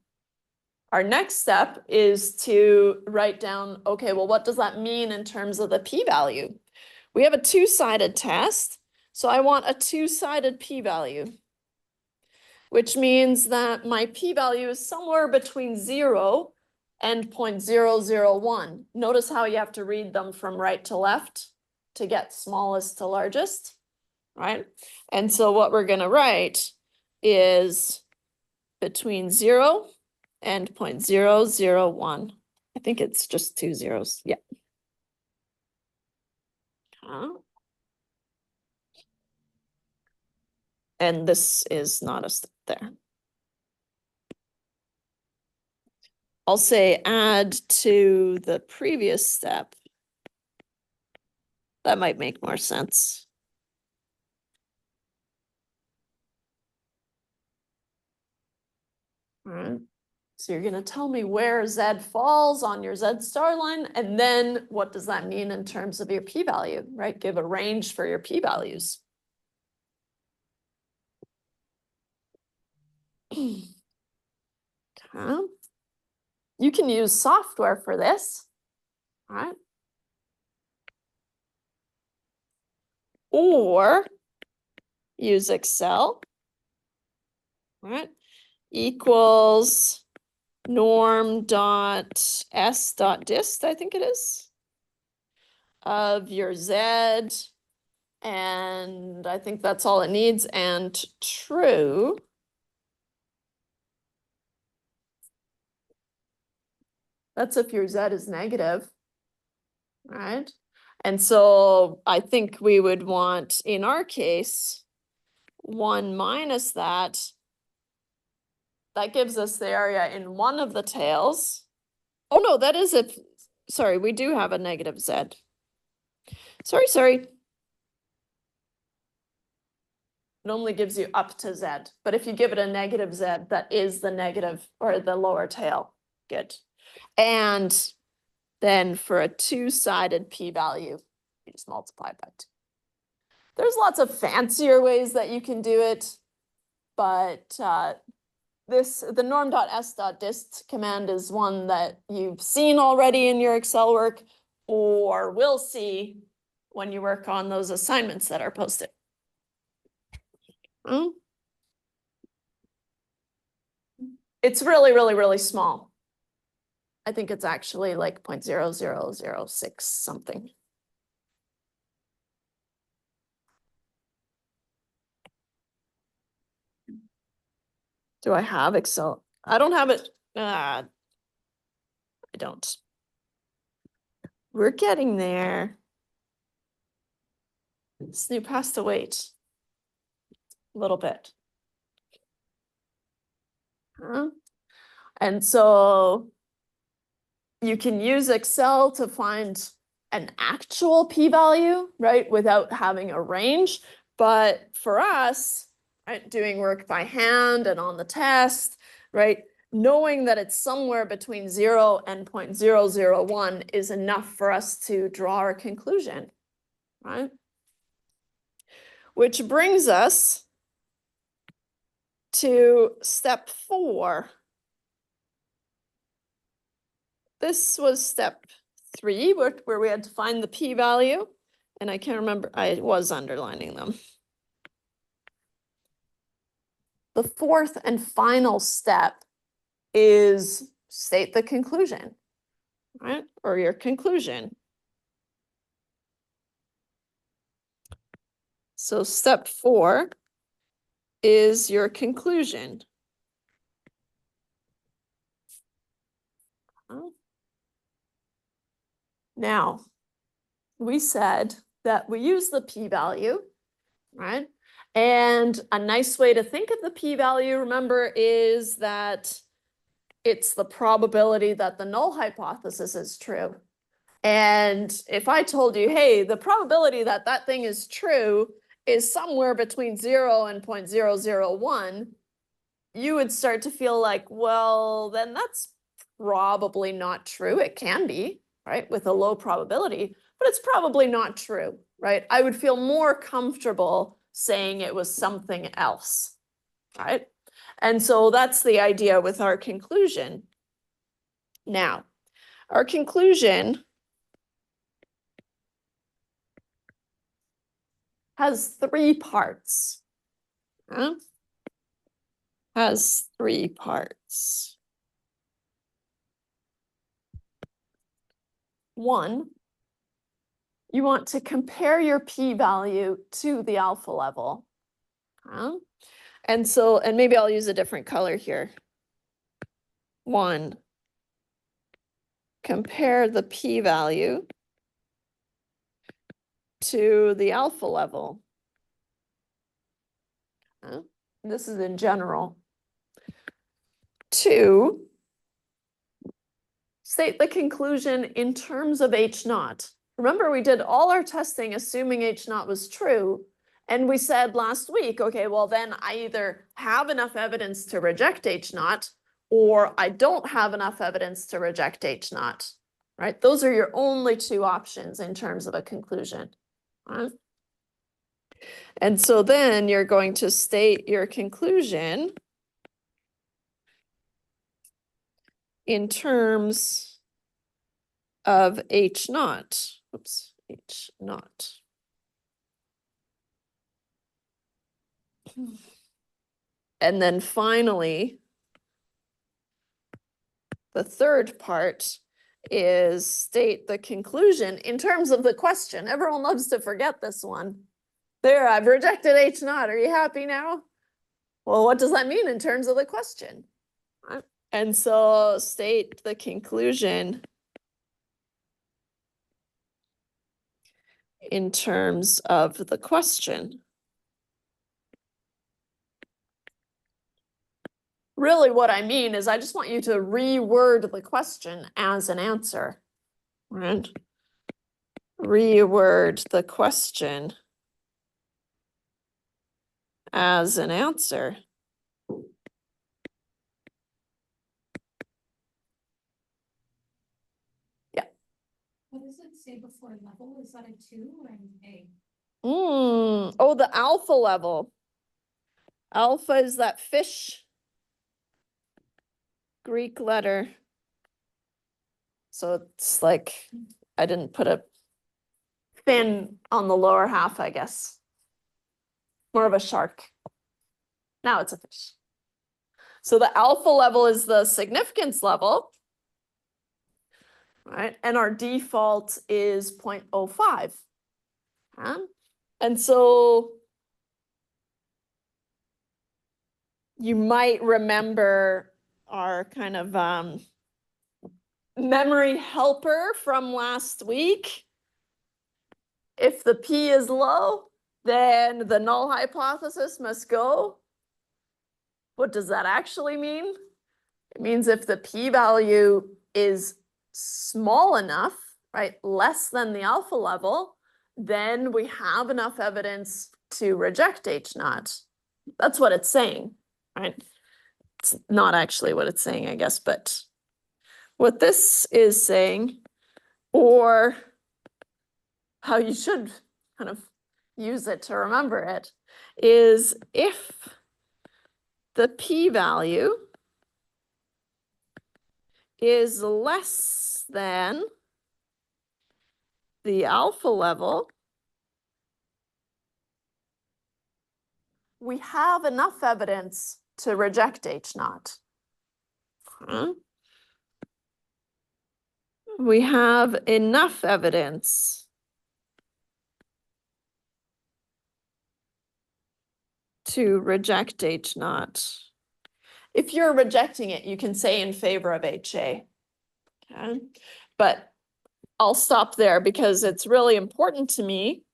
Our next step is to write down, okay, well, what does that mean in terms of the p-value? We have a two-sided test, so I want a two-sided p-value, which means that my p-value is somewhere between 0 and 0.001. Notice how you have to read them from right to left to get smallest to largest, right? And so what we're going to write is between 0 and 0.001. I think it's just 2 zeros. Yeah. And this is not a step there. I'll say add to the previous step. That might make more sense. All right. So you're going to tell me where Z falls on your Z star line, and then what does that mean in terms of your p-value, right? Give a range for your p-values. Okay. You can use software for this, all right? Or use Excel, all right? Equals norm.s.dist, I think it is, of your Z, and I think that's all it needs, and true. That's if your Z is negative, right? And so I think we would want, in our case, 1 minus that. That gives us the area in one of the tails. Oh no, that is if, sorry, we do have a negative Z. Sorry. It only gives you up to Z, but if you give it a negative Z, that is the negative or the lower tail. Good. And then for a two-sided p-value, you just multiply by 2. There's lots of fancier ways that you can do it, but the norm.s.dist command is one that you've seen already in your Excel work or will see when you work on those assignments that are posted. It's really small. I think it's actually like 0.0006 something. Do I have Excel? I don't have it. I don't. We're getting there. Snoop has to wait a little bit. And so you can use Excel to find an actual p-value, right, without having a range. But for us, right, doing work by hand and on the test, right, knowing that it's somewhere between 0 and 0.001 is enough for us to draw our conclusion, right? Which brings us to step 4. This was step 3, where we had to find the p-value, and I can't remember, I was underlining them. The fourth and final step is state the conclusion, right? Or your conclusion. So step 4 is your conclusion. Now, we said that we use the p-value, right? And a nice way to think of the p-value, remember, is that it's the probability that the null hypothesis is true. And if I told you, hey, the probability that that thing is true is somewhere between 0 and 0.001, you would start to feel like, well, then that's probably not true. It can be, right, with a low probability, but it's probably not true, right? I would feel more comfortable saying it was something else, right? And so that's the idea with our conclusion. Now, our conclusion has 3 parts. Has 3 parts. 1, you want to compare your p-value to the alpha level. And maybe I'll use a different color here. 1, compare the p-value to the alpha level. This is in general. 2, state the conclusion in terms of H naught. Remember, we did all our testing assuming H naught was true. And we said last week, okay, well then I either have enough evidence to reject H naught, or I don't have enough evidence to reject H naught, right? Those are your only two options in terms of a conclusion. Right? And so then you're going to state your conclusion in terms of H naught. Oops, H naught. And then finally, the third part is state the conclusion in terms of the question. Everyone loves to forget this one. There, I've rejected H naught. Are you happy now? Well, what does that mean in terms of the question? And so state the conclusion in terms of the question. Really what I mean is I just want you to reword the question as an answer, right? Reword the question as an answer. Yeah. What does it say before level? Is that a 2 or an A? Oh, the alpha level. Alpha is that fish Greek letter. So it's like, I didn't put a fin on the lower half, I guess. More of a shark. Now it's a fish. So the alpha level is the significance level, right? And our default is 0.05. And so you might remember our kind of memory helper from last week. If the P is low, then the null hypothesis must go. What does that actually mean? It means if the p-value is small enough, right, less than the alpha level, then we have enough evidence to reject H naught. That's what it's saying, right? It's not actually what it's saying, I guess, but what this is saying, or how you should kind of use it to remember it, is if the p-value is less than the alpha level, we have enough evidence to reject H naught. We have enough evidence to reject H naught. If you're rejecting it, you can say in favor of HA. Okay? But I'll stop there because it's really important to me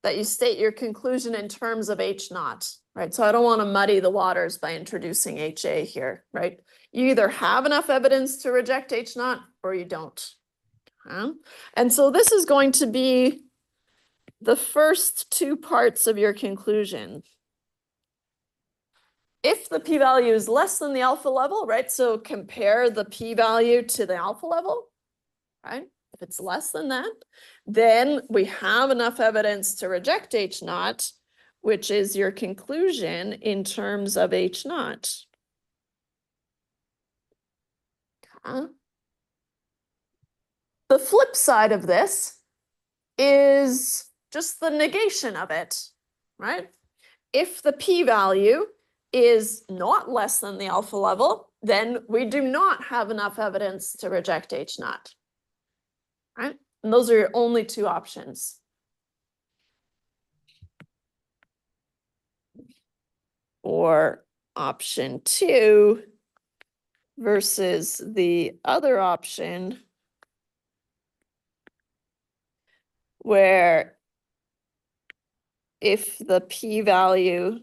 that you state your conclusion in terms of H naught, right? So I don't want to muddy the waters by introducing HA here, right? You either have enough evidence to reject H naught or you don't. And so this is going to be the first two parts of your conclusion. If the p-value is less than the alpha level, right? So compare the p-value to the alpha level, right? If it's less than that, then we have enough evidence to reject H naught, which is your conclusion in terms of H naught. Okay. The flip side of this is just the negation of it, right? If the p-value is not less than the alpha level, then we do not have enough evidence to reject H naught, right? And those are your only two options. Or option 2 versus the other option where if the p-value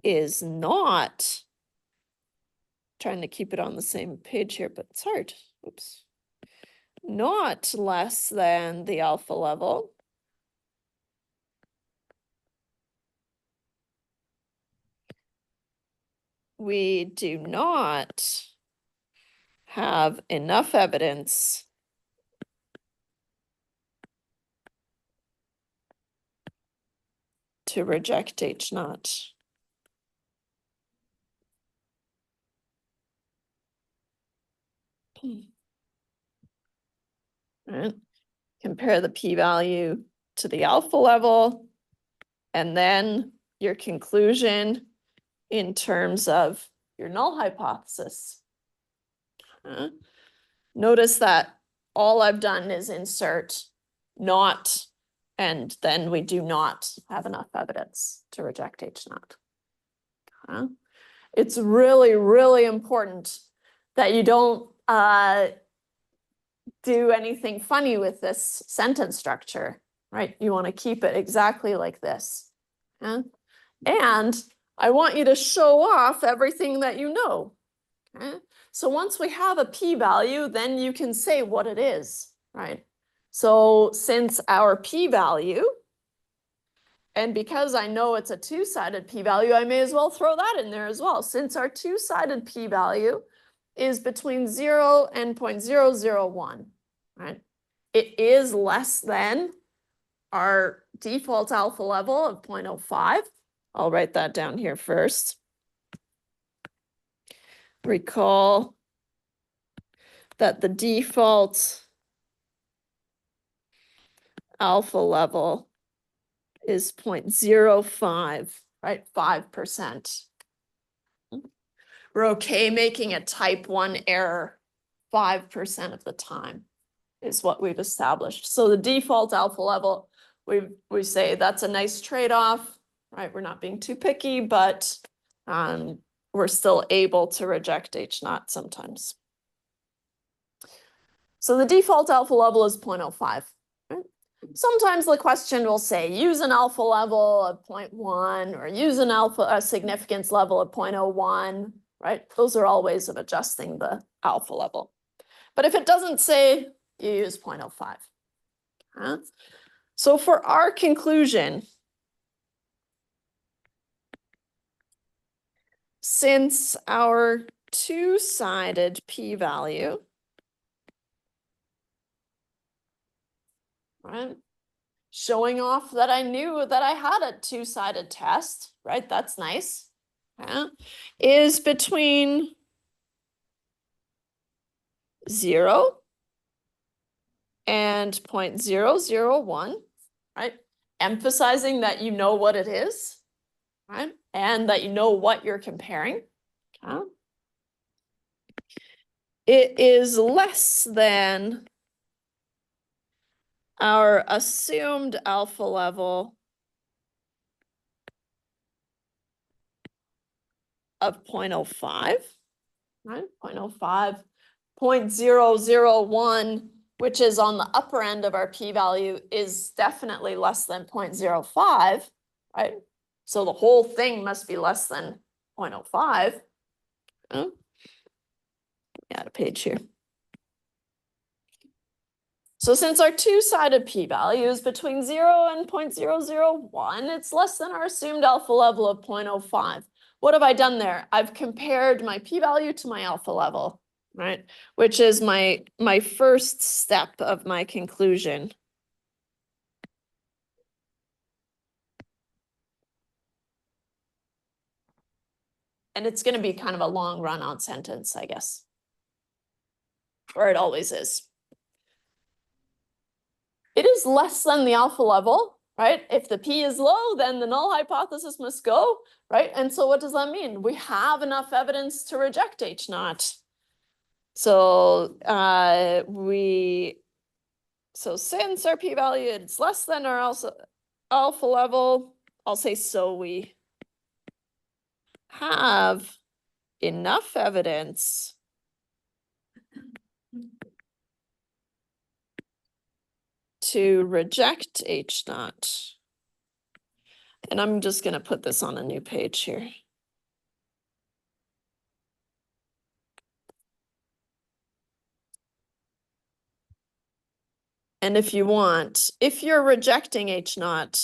is not, trying to keep it on the same page here, but it's hard. Oops. Not less than the alpha level, we do not have enough evidence to reject H naught. Right. Compare the p-value to the alpha level, and then your conclusion in terms of your null hypothesis. Notice that all I've done is insert not, and then we do not have enough evidence to reject H naught. It's really, really important that you don't do anything funny with this sentence structure, right? You want to keep it exactly like this. And I want you to show off everything that you know. Okay? So once we have a p-value, then you can say what it is, right? So since our p-value, and because I know it's a two-sided p-value, I may as well throw that in there as well. Since our two-sided p-value is between 0 and 0.001, right? It is less than our default alpha level of 0.05. I'll write that down here first. Recall that the default alpha level is 0.05, right? 5%. We're okay making a type 1 error 5% of the time is what we've established. So the default alpha level, we say that's a nice trade-off, right? We're not being too picky, but we're still able to reject H naught sometimes. So the default alpha level is 0.05. Right? Sometimes the question will say use an alpha level of 0.1 or use a significance level of 0.01, right? Those are all ways of adjusting the alpha level. But if it doesn't say, you use 0.05. So for our conclusion, since our two-sided p-value, right, showing off that I knew that I had a two-sided test, right, that's nice, is between 0 and 0.001, right? Emphasizing that you know what it is, right? And that you know what you're comparing. It is less than our assumed alpha level of 0.05, right? 0.05, 0.001, which is on the upper end of our p-value, is definitely less than 0.05, right? So the whole thing must be less than 0.05. Add a page here. So since our two-sided p-value is between 0 and 0.001, it's less than our assumed alpha level of 0.05. What have I done there? I've compared my p-value to my alpha level, right? Which is my first step of my conclusion. And it's going to be kind of a long run-on sentence, I guess. Or it always is. It is less than the alpha level, right? If the p is low, then the null hypothesis must go, right? And so what does that mean? We have enough evidence to reject H naught. So since our p-value is less than our alpha level, I'll say so we have enough evidence to reject H naught. And I'm just going to put this on a new page here. And if you want, if you're rejecting H naught,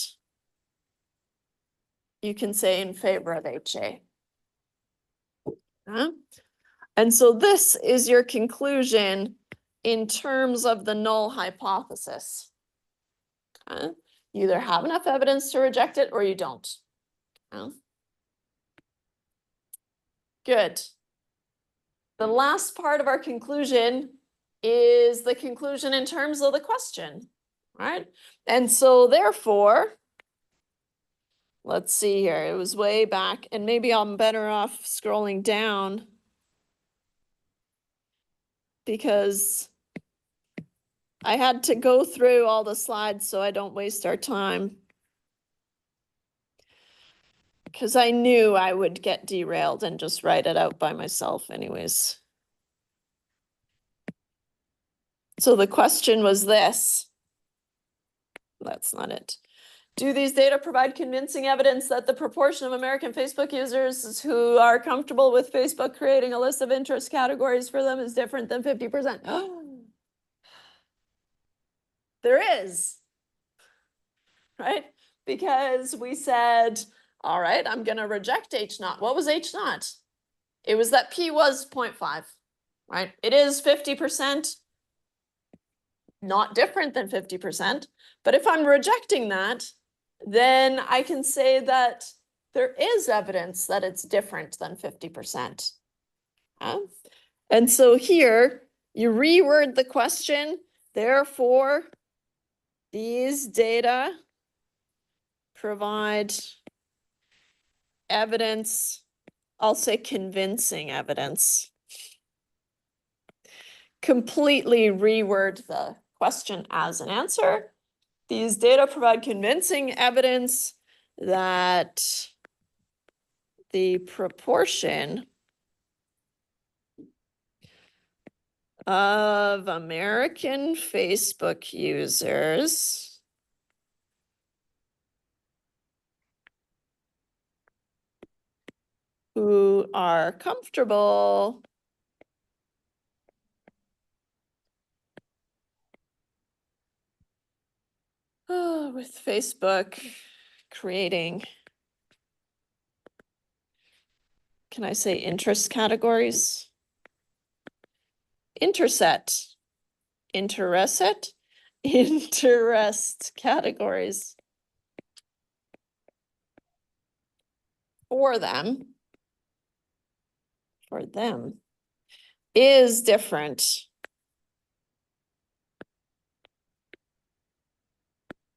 you can say in favor of HA. And so this is your conclusion in terms of the null hypothesis. You either have enough evidence to reject it or you don't. Good. The last part of our conclusion is the conclusion in terms of the question, right? And so therefore, let's see here, it was way back, and maybe I'm better off scrolling down because I had to go through all the slides so I don't waste our time. Because I knew I would get derailed and just write it out by myself anyways. So the question was this. That's not it. Do these data provide convincing evidence that the proportion of American Facebook users who are comfortable with Facebook creating a list of interest categories for them is different than 50%? There is, right? Because we said, all right, I'm going to reject H naught. What was H naught? It was that P was 0.5, right? It is 50%, not different than 50%. But if I'm rejecting that, then I can say that there is evidence that it's different than 50%. And so here you reword the question, therefore, these data provide evidence, I'll say convincing evidence. Completely reword the question as an answer. These data provide convincing evidence that the proportion of American Facebook users who are comfortable with Facebook creating, can I say interest categories? Interest categories for them is different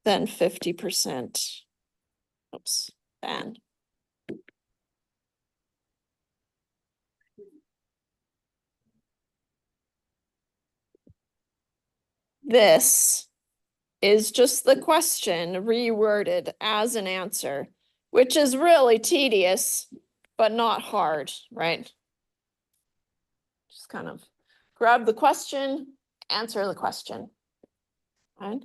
than 50%. Oops, than. This is just the question reworded as an answer, which is really tedious, but not hard, right? Just kind of grab the question, answer the question, right?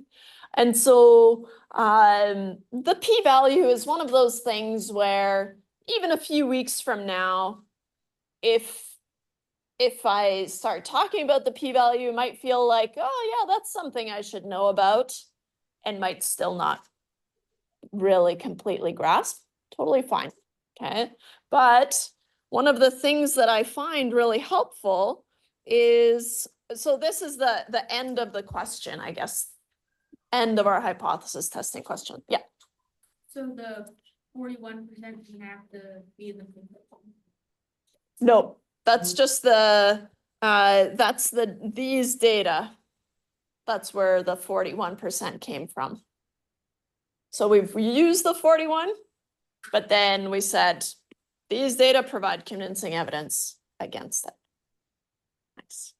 And so the p-value is one of those things where even a few weeks from now, if I start talking about the p-value, it might feel like, oh yeah, that's something I should know about, and might still not really completely grasp. Totally fine, okay? But one of the things that I find really helpful is, so this is the end of the question, I guess. End of our hypothesis testing question. Yeah. So the 41% can have to be in the. No, that's just the these data. That's where the 41% came from. So we've used the 41, but then we said these data provide convincing evidence against it. Nice.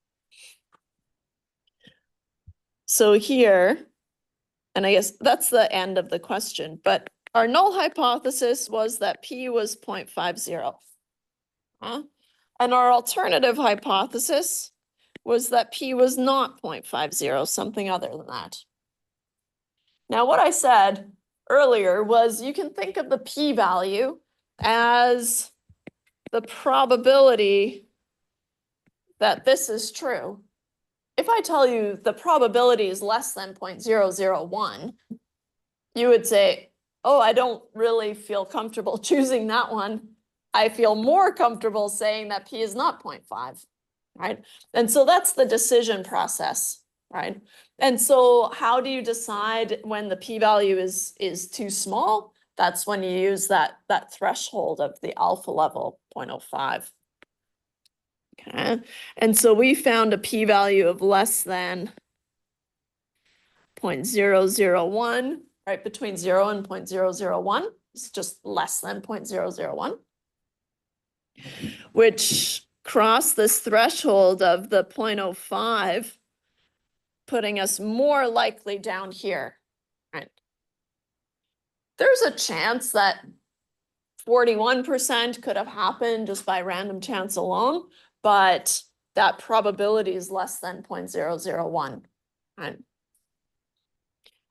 So here, and I guess that's the end of the question, but our null hypothesis was that P was 0.50. And our alternative hypothesis was that P was not 0.50, something other than that. Now, what I said earlier was you can think of the p-value as the probability that this is true. If I tell you the probability is less than 0.001, you would say, oh, I don't really feel comfortable choosing that one. I feel more comfortable saying that P is not 0.5, right? And so that's the decision process, right? And so how do you decide when the p-value is too small? That's when you use that threshold of the alpha level, 0.05. Okay, and so we found a p-value of less than 0.001, right? Between 0 and 0.001. It's just less than 0.001, which crossed this threshold of the 0.05, putting us more likely down here, right? There's a chance that 41% could have happened just by random chance alone, but that probability is less than 0.001, right?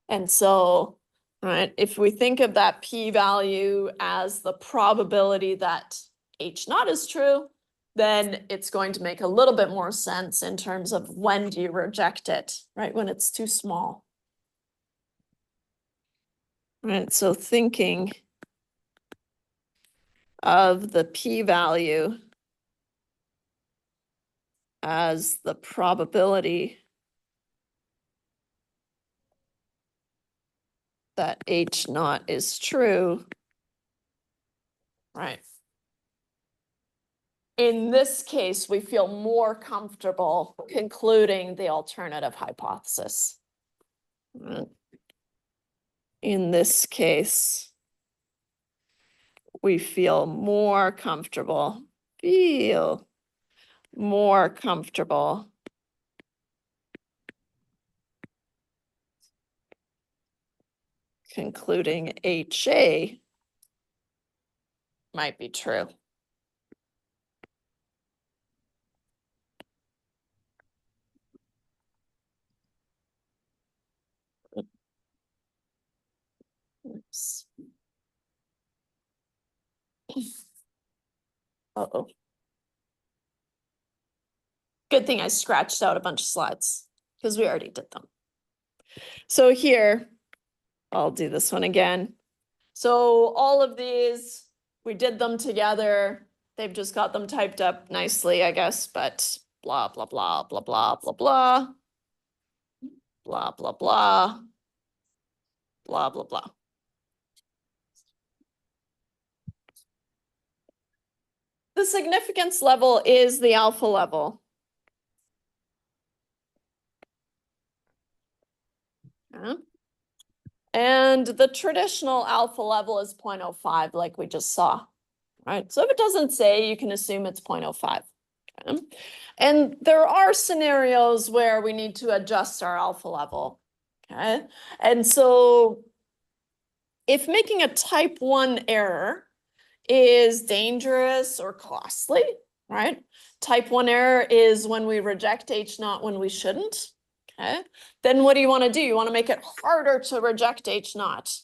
And so, right, if we think of that p-value as the probability that H naught is true, then it's going to make a little bit more sense in terms of when do you reject it, right? When it's too small. Right, so thinking of the p-value as the probability that H naught is true, right? In this case, we feel more comfortable concluding the alternative hypothesis. In this case, we feel more comfortable, concluding HA might be true. Oops. Uh-oh. Good thing I scratched out a bunch of slides because we already did them. So here, I'll do this one again. So all of these, we did them together. They've just got them typed up nicely, I guess, but blah, blah, blah, blah, blah, blah, blah, blah, blah, blah, blah, blah, blah. The significance level is the alpha level. Yeah. And the traditional alpha level is 0.05, like we just saw, right? So if it doesn't say, you can assume it's 0.05. Okay? And there are scenarios where we need to adjust our alpha level, okay? And so if making a type 1 error is dangerous or costly, right? Type 1 error is when we reject H naught when we shouldn't. Okay, then what do you want to do? You want to make it harder to reject H naught,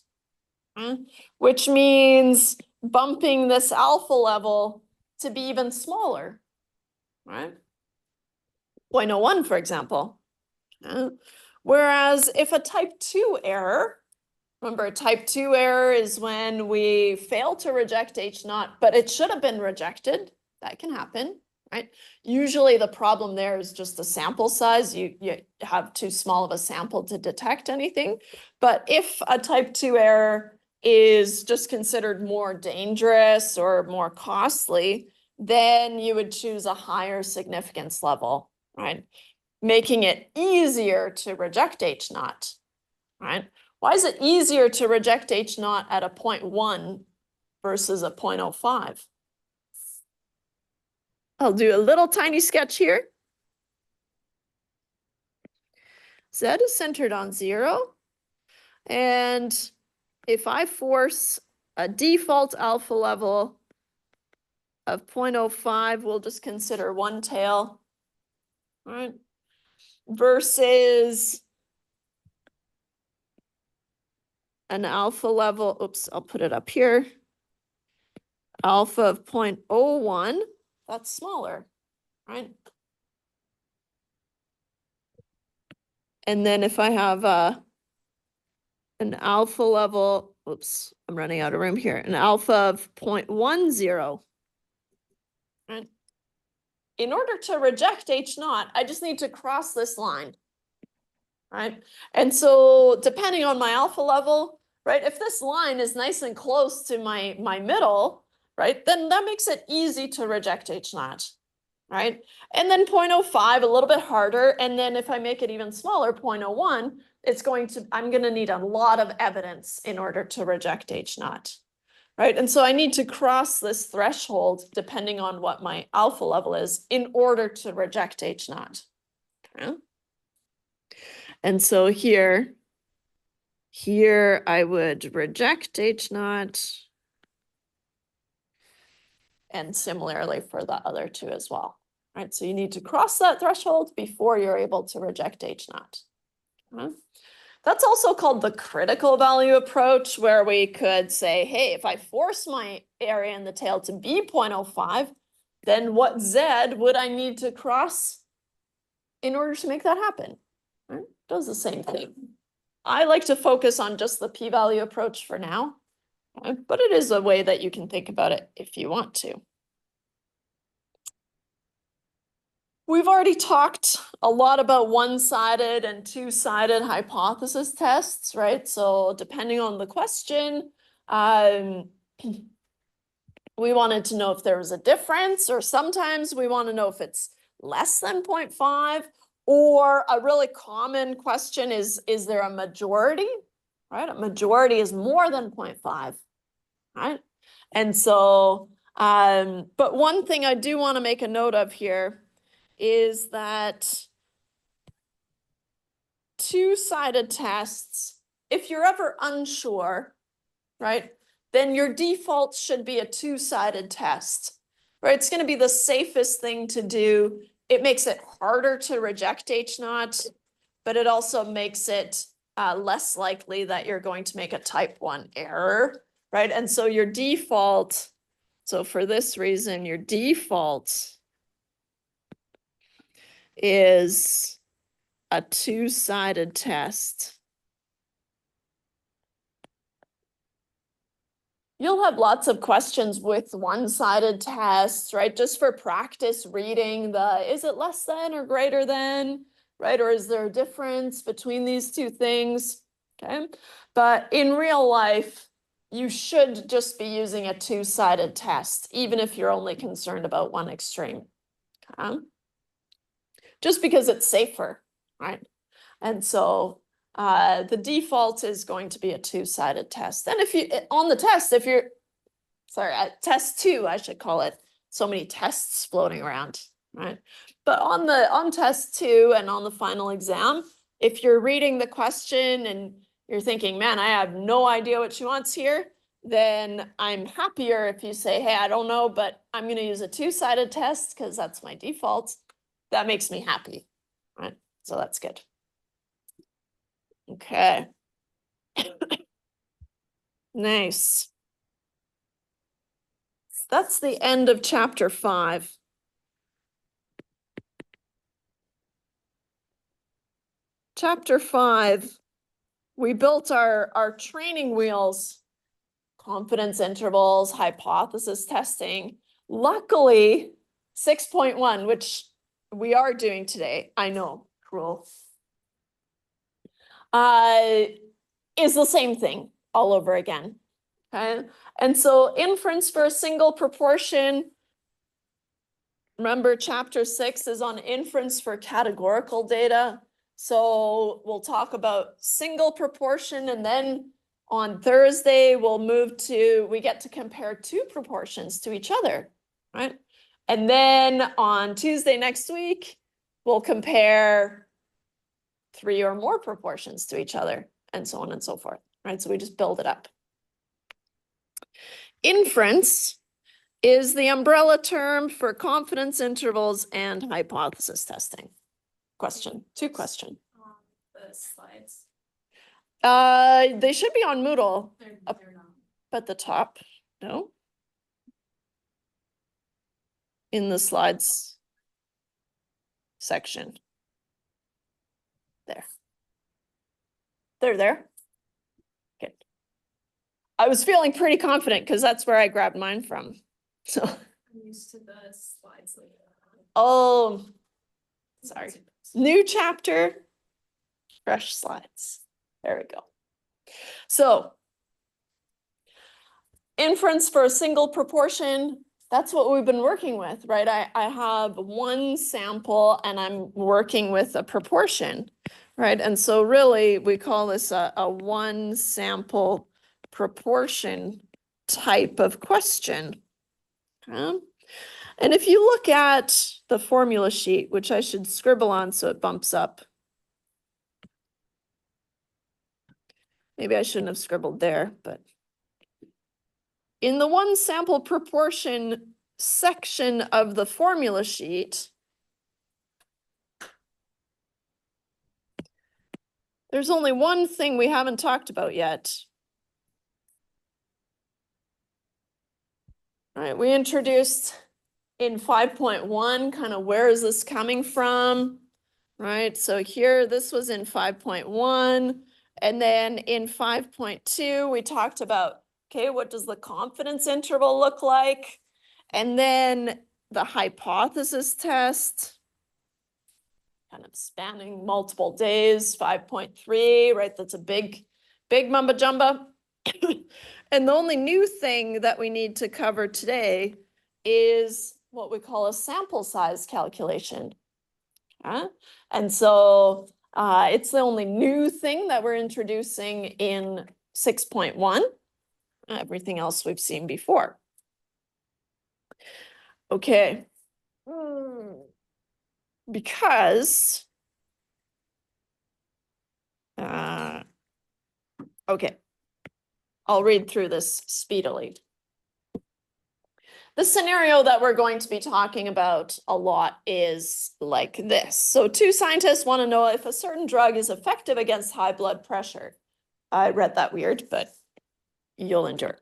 which means bumping this alpha level to be even smaller, right? 0.01, for example. Whereas if a type 2 error, remember, type 2 error is when we fail to reject H naught, but it should have been rejected. That can happen, right? Usually the problem there is just the sample size. You have too small of a sample to detect anything. But if a type 2 error is just considered more dangerous or more costly, then you would choose a higher significance level, right? Making it easier to reject H naught, right? Why is it easier to reject H naught at a 0.1 versus a 0.05? I'll do a little tiny sketch here. Z is centered on 0. And if I force a default alpha level of 0.05, we'll just consider one tail, right? Versus an alpha level, oops, I'll put it up here. Alpha of 0.01, that's smaller, right? And then if I have an alpha level, oops, I'm running out of room here, an alpha of 0.10, right? In order to reject H naught, I just need to cross this line, right? And so depending on my alpha level, right, if this line is nice and close to my middle, right, then that makes it easy to reject H naught, right? And then 0.05, a little bit harder. And then if I make it even smaller, 0.01, I'm going to need a lot of evidence in order to reject H naught, right? And so I need to cross this threshold depending on what my alpha level is in order to reject H naught. Okay? And so here I would reject H naught. And similarly for the other two as well, right? So you need to cross that threshold before you're able to reject H naught. Okay? That's also called the critical value approach, where we could say, hey, if I force my area in the tail to be 0.05, then what Z would I need to cross in order to make that happen? Right? Does the same thing. I like to focus on just the p-value approach for now, okay? But it is a way that you can think about it if you want to. We've already talked a lot about one-sided and two-sided hypothesis tests, right? So depending on the question, we wanted to know if there was a difference, or sometimes we want to know if it's less than 0.5, or a really common question is there a majority, right? A majority is more than 0.5, right? And so, but one thing I do want to make a note of here is that two-sided tests, if you're ever unsure, right, then your default should be a two-sided test, right? It's going to be the safest thing to do. It makes it harder to reject H naught, but it also makes it less likely that you're going to make a type 1 error, right? And so your default, so for this reason, your default is a two-sided test. You'll have lots of questions with one-sided tests, right? Just for practice reading is it less than or greater than, right? Or is there a difference between these two things, okay? But in real life, you should just be using a two-sided test, even if you're only concerned about one extreme, okay? Just because it's safer, right? And so the default is going to be a two-sided test. And if you, on the test, if you're, sorry, test 2, I should call it, so many tests floating around, right? But on test 2 and on the final exam, if you're reading the question and you're thinking, man, I have no idea what she wants here, then I'm happier if you say, hey, I don't know, but I'm going to use a two-sided test because that's my default. That makes me happy, right? So that's good. Okay. Nice. That's the end of chapter 5. Chapter 5, we built our training wheels, confidence intervals, hypothesis testing. Luckily, 6.1, which we are doing today, I know, cruel, is the same thing all over again. Okay, and so inference for a single proportion. Remember, chapter 6 is on inference for categorical data. So we'll talk about single proportion, and then on Thursday, we get to compare two proportions to each other, right? And then on Tuesday next week, we'll compare 3 or more proportions to each other, and so on and so forth, right? So we just build it up. Inference is the umbrella term for confidence intervals and hypothesis testing. Two question. The slides, They should be on Moodle, they're Up. not. but the top, no? In the slides section. There. They're there. Good. I was feeling pretty confident because that's where I grabbed mine from. So, I'm used to the slides later. oh, sorry. New chapter, fresh slides. There we go. So, inference for a single proportion, that's what we've been working with, right? I have one sample and I'm working with a proportion, right? And so really we call this a one sample proportion type of question. Okay? And if you look at the formula sheet, which I should scribble on so it bumps up. Maybe I shouldn't have scribbled there, but in the one sample proportion section of the formula sheet, there's only one thing we haven't talked about yet. All right, we introduced in 5.1, kind of where is this coming from? Right, so here, this was in 5.1. And then in 5.2, we talked about, okay, what does the confidence interval look like? And then the hypothesis test, kind of spanning multiple days, 5.3, right? That's a big mumba jumba. And the only new thing that we need to cover today is what we call a sample size calculation. And so it's the only new thing that we're introducing in 6.1. Everything else we've seen before. Okay. Because, okay, I'll read through this speedily. The scenario that we're going to be talking about a lot is like this. So two scientists want to know if a certain drug is effective against high blood pressure. I read that weird, but you'll endure.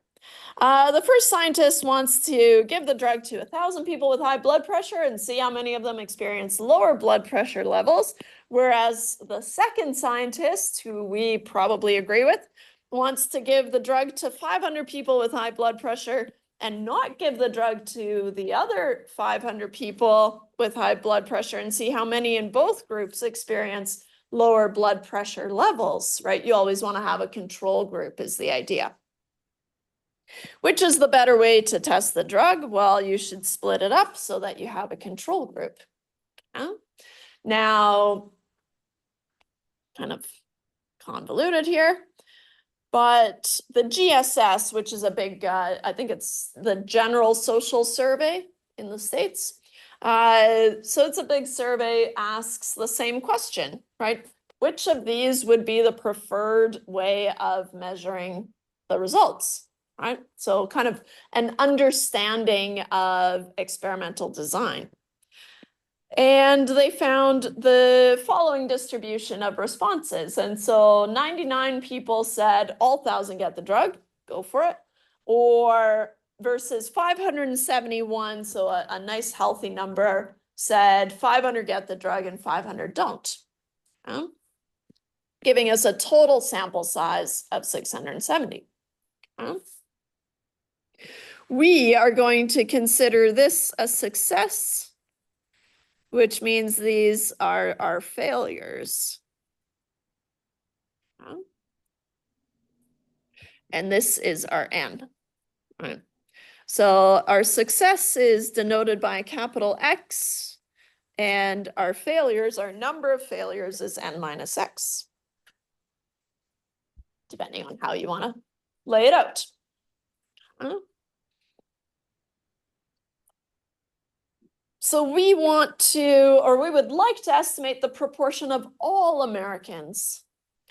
The first scientist wants to give the drug to 1,000 people with high blood pressure and see how many of them experience lower blood pressure levels. Whereas the second scientist, who we probably agree with, wants to give the drug to 500 people with high blood pressure and not give the drug to the other 500 people with high blood pressure and see how many in both groups experience lower blood pressure levels, right? You always want to have a control group is the idea. Which is the better way to test the drug? Well, you should split it up so that you have a control group. Yeah? Now, kind of convoluted here, but the GSS, which is a big, I think it's the General Social Survey in the States. So it's a big survey, asks the same question, right? Which of these would be the preferred way of measuring the results? Right? So kind of an understanding of experimental design. And they found the following distribution of responses. And so 99 people said all 1,000 get the drug, go for it. Or versus 571, so a nice healthy number, said 500 get the drug and 500 don't. Giving us a total sample size of 670. We are going to consider this a success, which means these are our failures. And this is our N. Right. So our success is denoted by a capital X, and our failures, our number of failures is N minus X, depending on how you want to lay it out. So we want to, or we would like to estimate the proportion of all Americans.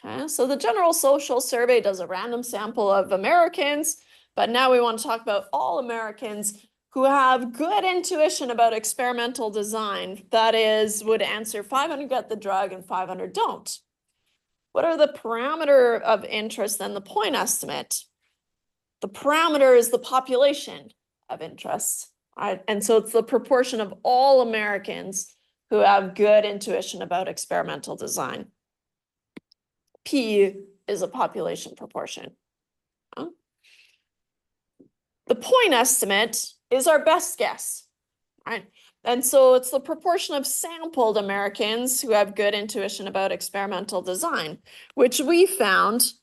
Okay, so the General Social Survey does a random sample of Americans, but now we want to talk about all Americans. who have good intuition about experimental design, that is, would answer 500 get the drug and 500 don't. What are the parameter of interest and the point estimate? The parameter is the population of interest, right? And so it's the proportion of all Americans who have good intuition about experimental design. P is a population proportion. The point estimate is our best guess, right? And so it's the proportion of sampled Americans who have good intuition about experimental design, which we found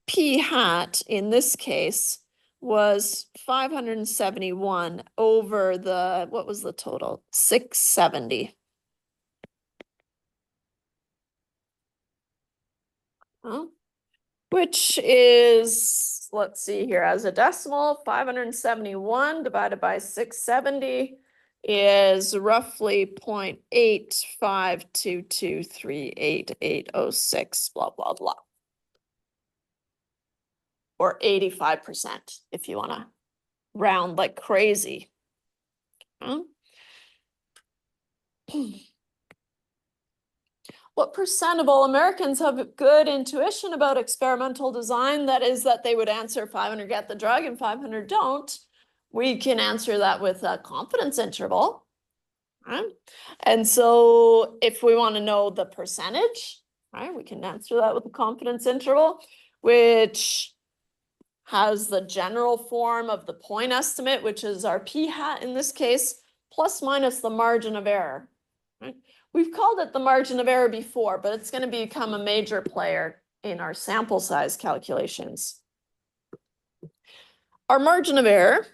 P hat in this case was 571 over the, what was the total? 670. Which is, let's see here, as a decimal, 571 divided by 670 is roughly 0.852238806, blah, blah, blah. Or 85% if you want to round like crazy. What percent of all Americans have good intuition about experimental design? That is, that they would answer 500 get the drug and 500 don't. We can answer that with a confidence interval. Right? And so if we want to know the percentage, right, we can answer that with a confidence interval, which has the general form of the point estimate, which is our p hat in this case, plus minus the margin of error. Right? We've called it the margin of error before, but it's going to become a major player in our sample size calculations. Our margin of error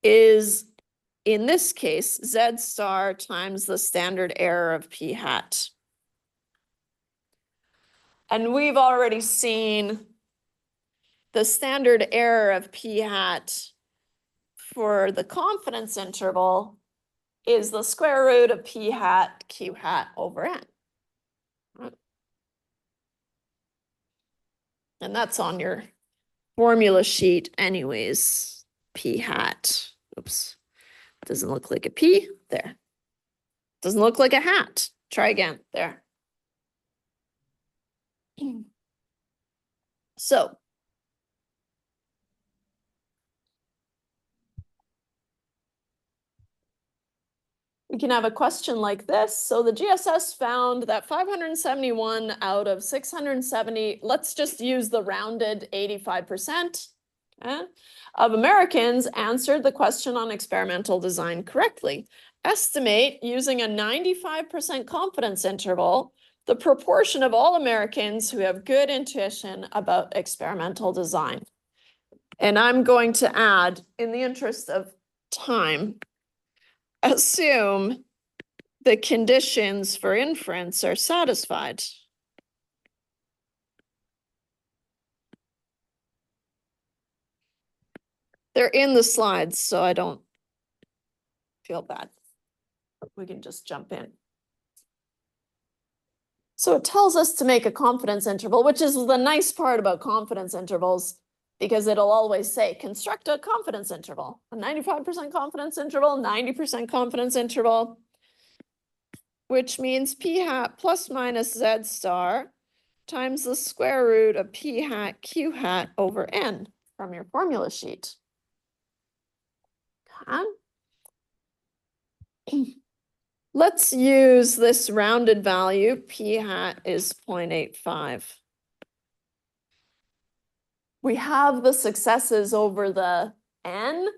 is, in this case, Z star times the standard error of p hat. And we've already seen the standard error of p hat for the confidence interval is the square root of p hat q hat over n. And that's on your formula sheet anyways. P hat. Oops. Doesn't look like a P. There. Doesn't look like a hat. Try again. There. So we can have a question like this. So the GSS found that 571 out of 670, let's just use the rounded 85%, of Americans answered the question on experimental design correctly. Estimate using a 95% confidence interval the proportion of all Americans who have good intuition about experimental design. And I'm going to add, in the interest of time, assume the conditions for inference are satisfied. They're in the slides, so I don't feel bad. We can just jump in. So it tells us to make a confidence interval, which is the nice part about confidence intervals, because it'll always say construct a confidence interval, a 95% confidence interval, 90% confidence interval, which means p hat plus minus z star times the square root of p hat q hat over n from your formula sheet. Let's use this rounded value. P hat is 0.85. We have the successes over the n,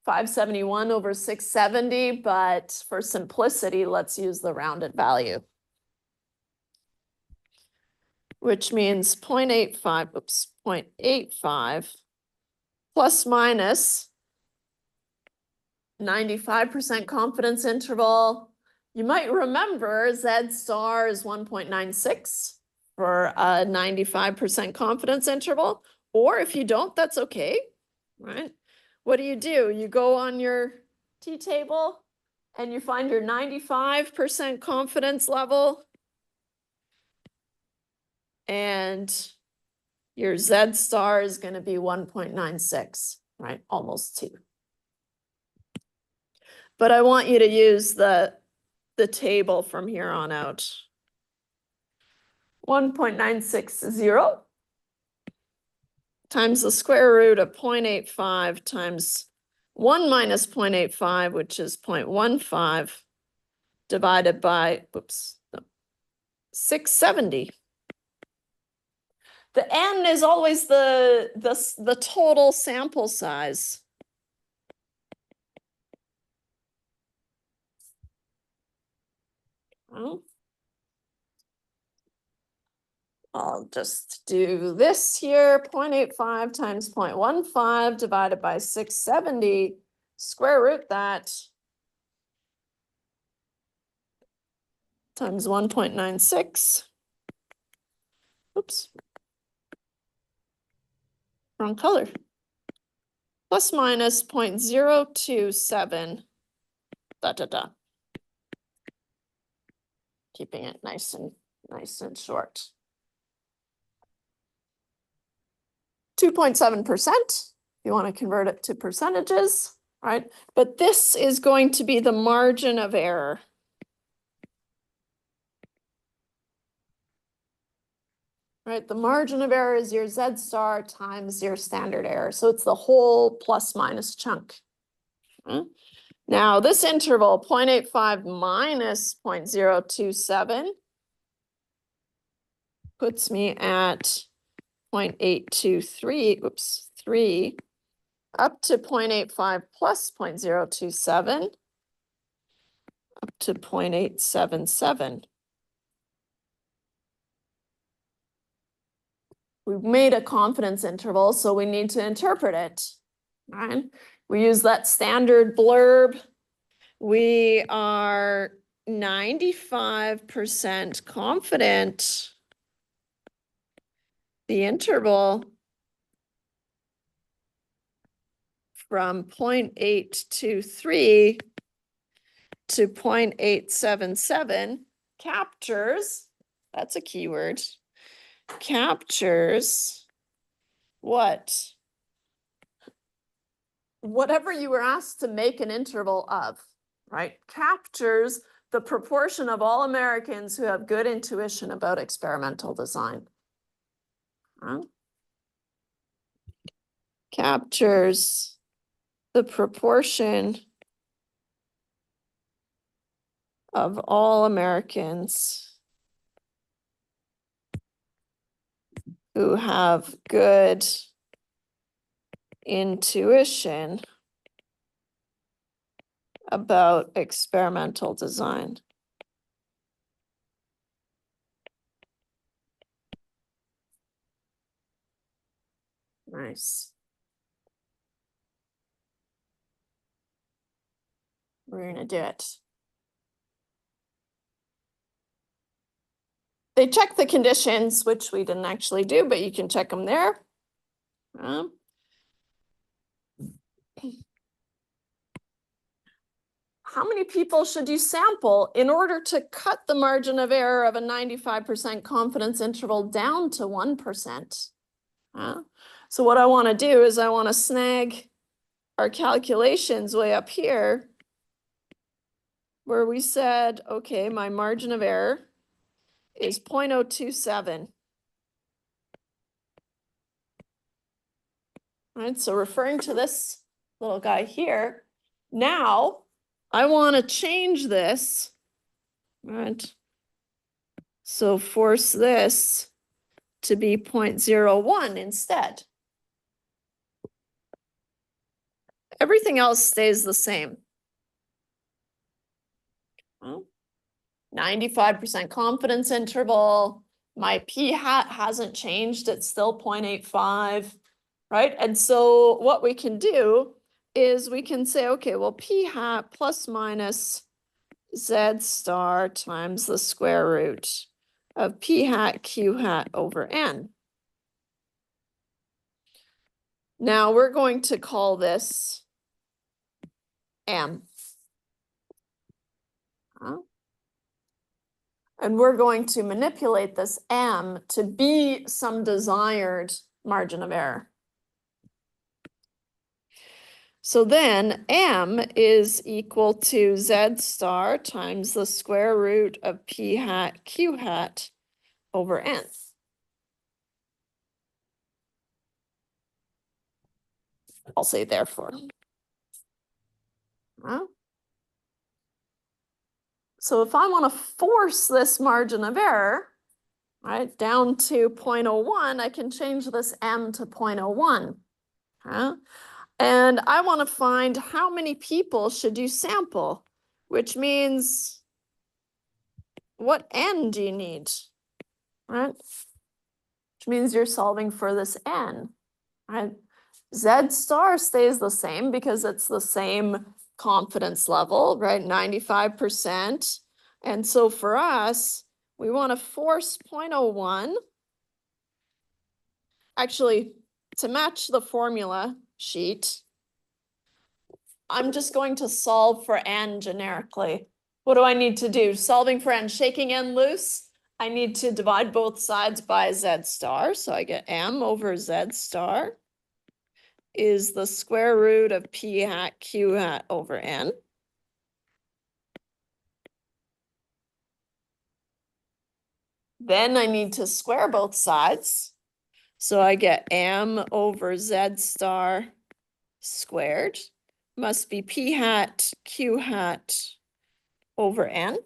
571 over 670, but for simplicity, let's use the rounded value. Which means 0.85 plus minus 95% confidence interval. You might remember Z star is 1.96 for a 95% confidence interval. Or if you don't, that's okay, right? What do? You go on your t-table and you find your 95% confidence level. And your Z star is going to be 1.96, right? Almost 2. But I want you to use the table from here on out. 1.960 times the square root of 0.85 times 1 minus 0.85, which is 0.15, divided by, 670. The n is always the total sample size. Well, I'll just do this here, 0.85 times 0.15 divided by 670, square root that, times 1.96. Oops. Wrong color. Plus minus 0.027, Keeping it nice and short. 2.7%, you want to convert it to percentages, right? But this is going to be the margin of error. Right, the margin of error is your Z star times your standard error. So it's the whole plus minus chunk. Now this interval, 0.85 minus 0.027, puts me at 0.823, 3, up to 0.85 plus 0.027, up to 0.877. We've made a confidence interval, so we need to interpret it, right? We use that standard blurb. We are 95% confident the interval from 0.823 to 0.877 captures, that's a keyword, captures what? Whatever you were asked to make an interval of, right? Captures the proportion of all Americans who have good intuition about experimental design. Captures the proportion of all Americans who have good intuition about experimental design. Nice. We're gonna do it. They check the conditions, which we didn't actually do, but you can check them there. How many people should you sample in order to cut the margin of error of a 95% confidence interval down to 1%? So what I want to do is I want to snag our calculations way up here where we said, okay, my margin of error is 0.027. All right, so referring to this little guy here, now I want to change this, right? So force this to be 0.01 instead. Everything else stays the same. Well, 95% confidence interval. My p-hat hasn't changed. It's still 0.85, right? And so what we can do is we can say, okay, well, p-hat plus minus Z star times the square root of p-hat q-hat over n. Now we're going to call this M. And we're going to manipulate this M to be some desired margin of error. So then M is equal to Z star times the square root of P hat Q hat over N. I'll say therefore. Huh? So if I want to force this margin of error, right, down to 0.01, I can change this M to 0.01. Huh? And I want to find how many people should you sample, which means what N do you need, right? Which means you're solving for this N, right? Z star stays the same because it's the same confidence level, right? 95%. And so for us, we want to force 0.01. Actually, to match the formula sheet, I'm just going to solve for N generically. What do I need to do? Solving for N, shaking N loose. I need to divide both sides by Z star. So I get M over Z star is the square root of P hat Q hat over N. Then I need to square both sides. So I get M over Z star squared must be P hat Q hat over N.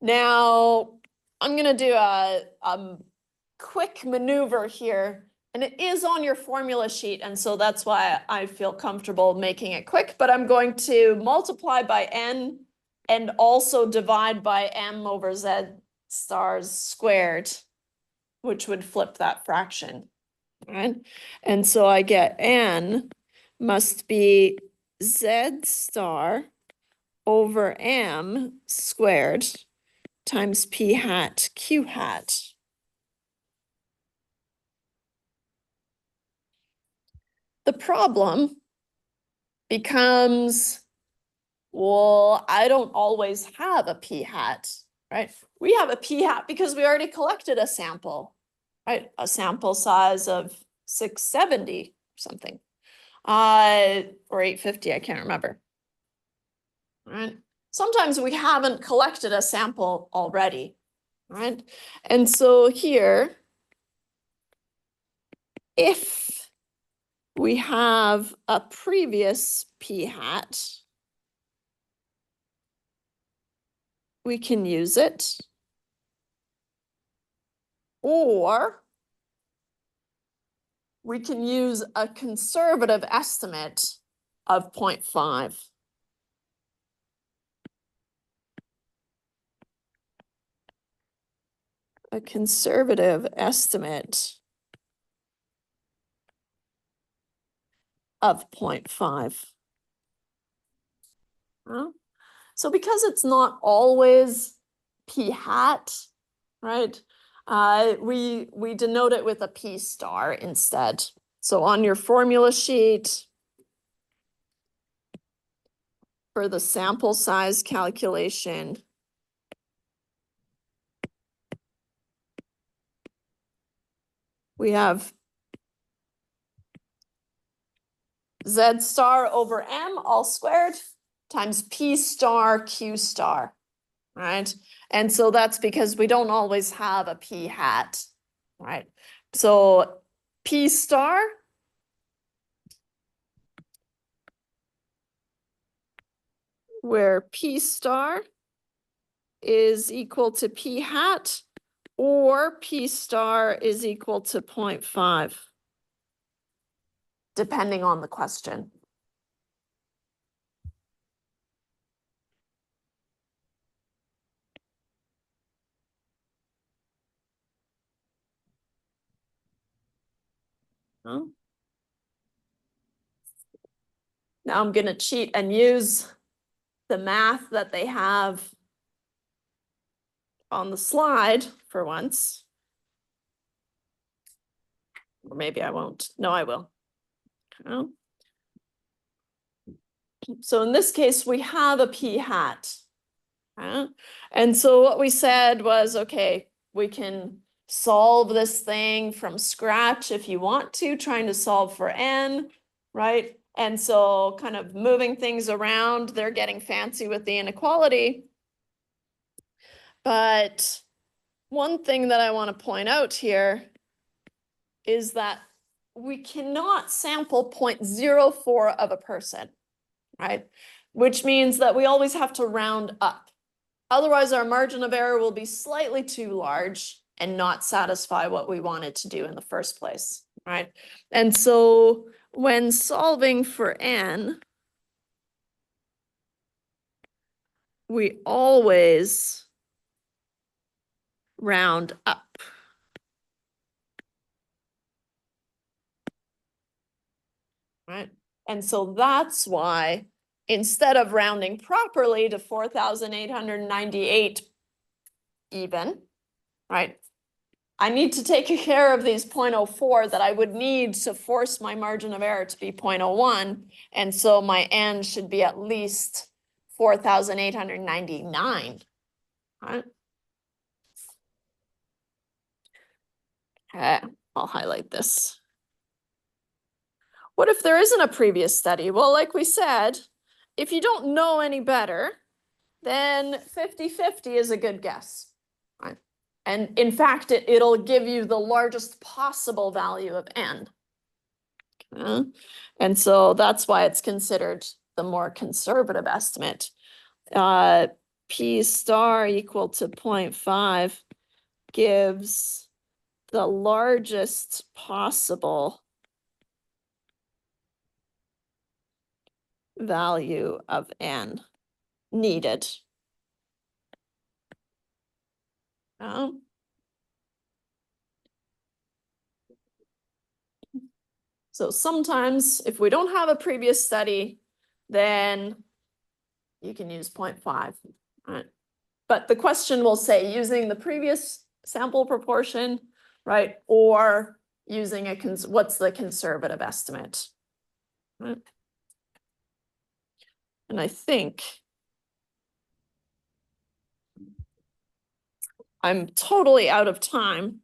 Now I'm going to do a quick maneuver here, and it is on your formula sheet, and so that's why I feel comfortable making it quick, but I'm going to multiply by N and also divide by M over Z stars squared, which would flip that fraction, right? And so I get N must be Z star over M squared times P hat Q hat. The problem becomes, well, I don't always have a P hat, right? We have a P hat because we already collected a sample, right? A sample size of 670 or something, or 850, I can't remember, right? Sometimes we haven't collected a sample already, right? And so here, if we have a previous P hat, we can use it. Or we can use a conservative estimate of 0.5. A conservative estimate of 0.5. So because it's not always P hat, right? We denote it with a P star instead. So on your formula sheet, for the sample size calculation, we have Z star over M all squared times P star Q star, right? And so that's because we don't always have a P hat, right? So P star where P star is equal to P hat or P star is equal to 0.5, depending on the question. Now I'm going to cheat and use the math that they have on the slide for once. Or maybe I won't. No, I will. Okay. So in this case, we have a P hat. Okay. And so what we said was, okay, we can solve this thing from scratch if you want to, trying to solve for n, right? And so kind of moving things around, they're getting fancy with the inequality. But one thing that I want to point out here is that we cannot sample 0.04 of a person, right? Which means that we always have to round up. Otherwise, our margin of error will be slightly too large and not satisfy what we wanted to do in the first place, right? And so when solving for n, we always round up. Right? And so that's why instead of rounding properly to 4,898 even, right? I need to take care of these 0.04 that I would need to force my margin of error to be 0.01. And so my n should be at least 4,899, right? Okay, I'll highlight this. What if there isn't a previous study? Well, like we said, if you don't know any better, then 50-50 is a good guess, right? And in fact, it'll give you the largest possible value of n. Okay? And so that's why it's considered the more conservative estimate. P star equal to 0.5 gives the largest possible value of n needed. So sometimes if we don't have a previous study, then you can use 0.5. Right? But the question will say using the previous sample proportion, right? Or using what's the conservative estimate? Right? And I think I'm totally out of time.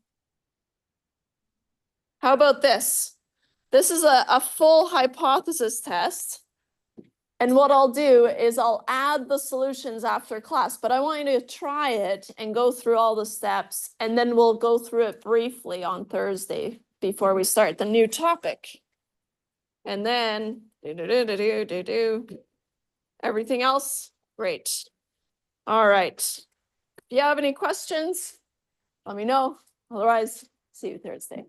How about this? This is a full hypothesis test. And what I'll do is I'll add the solutions after class, but I want you to try it and go through all the steps, and then we'll go through it briefly on Thursday before we start the new topic. And then everything else, great. All right. If you have any questions, let me know. Otherwise, see you Thursday.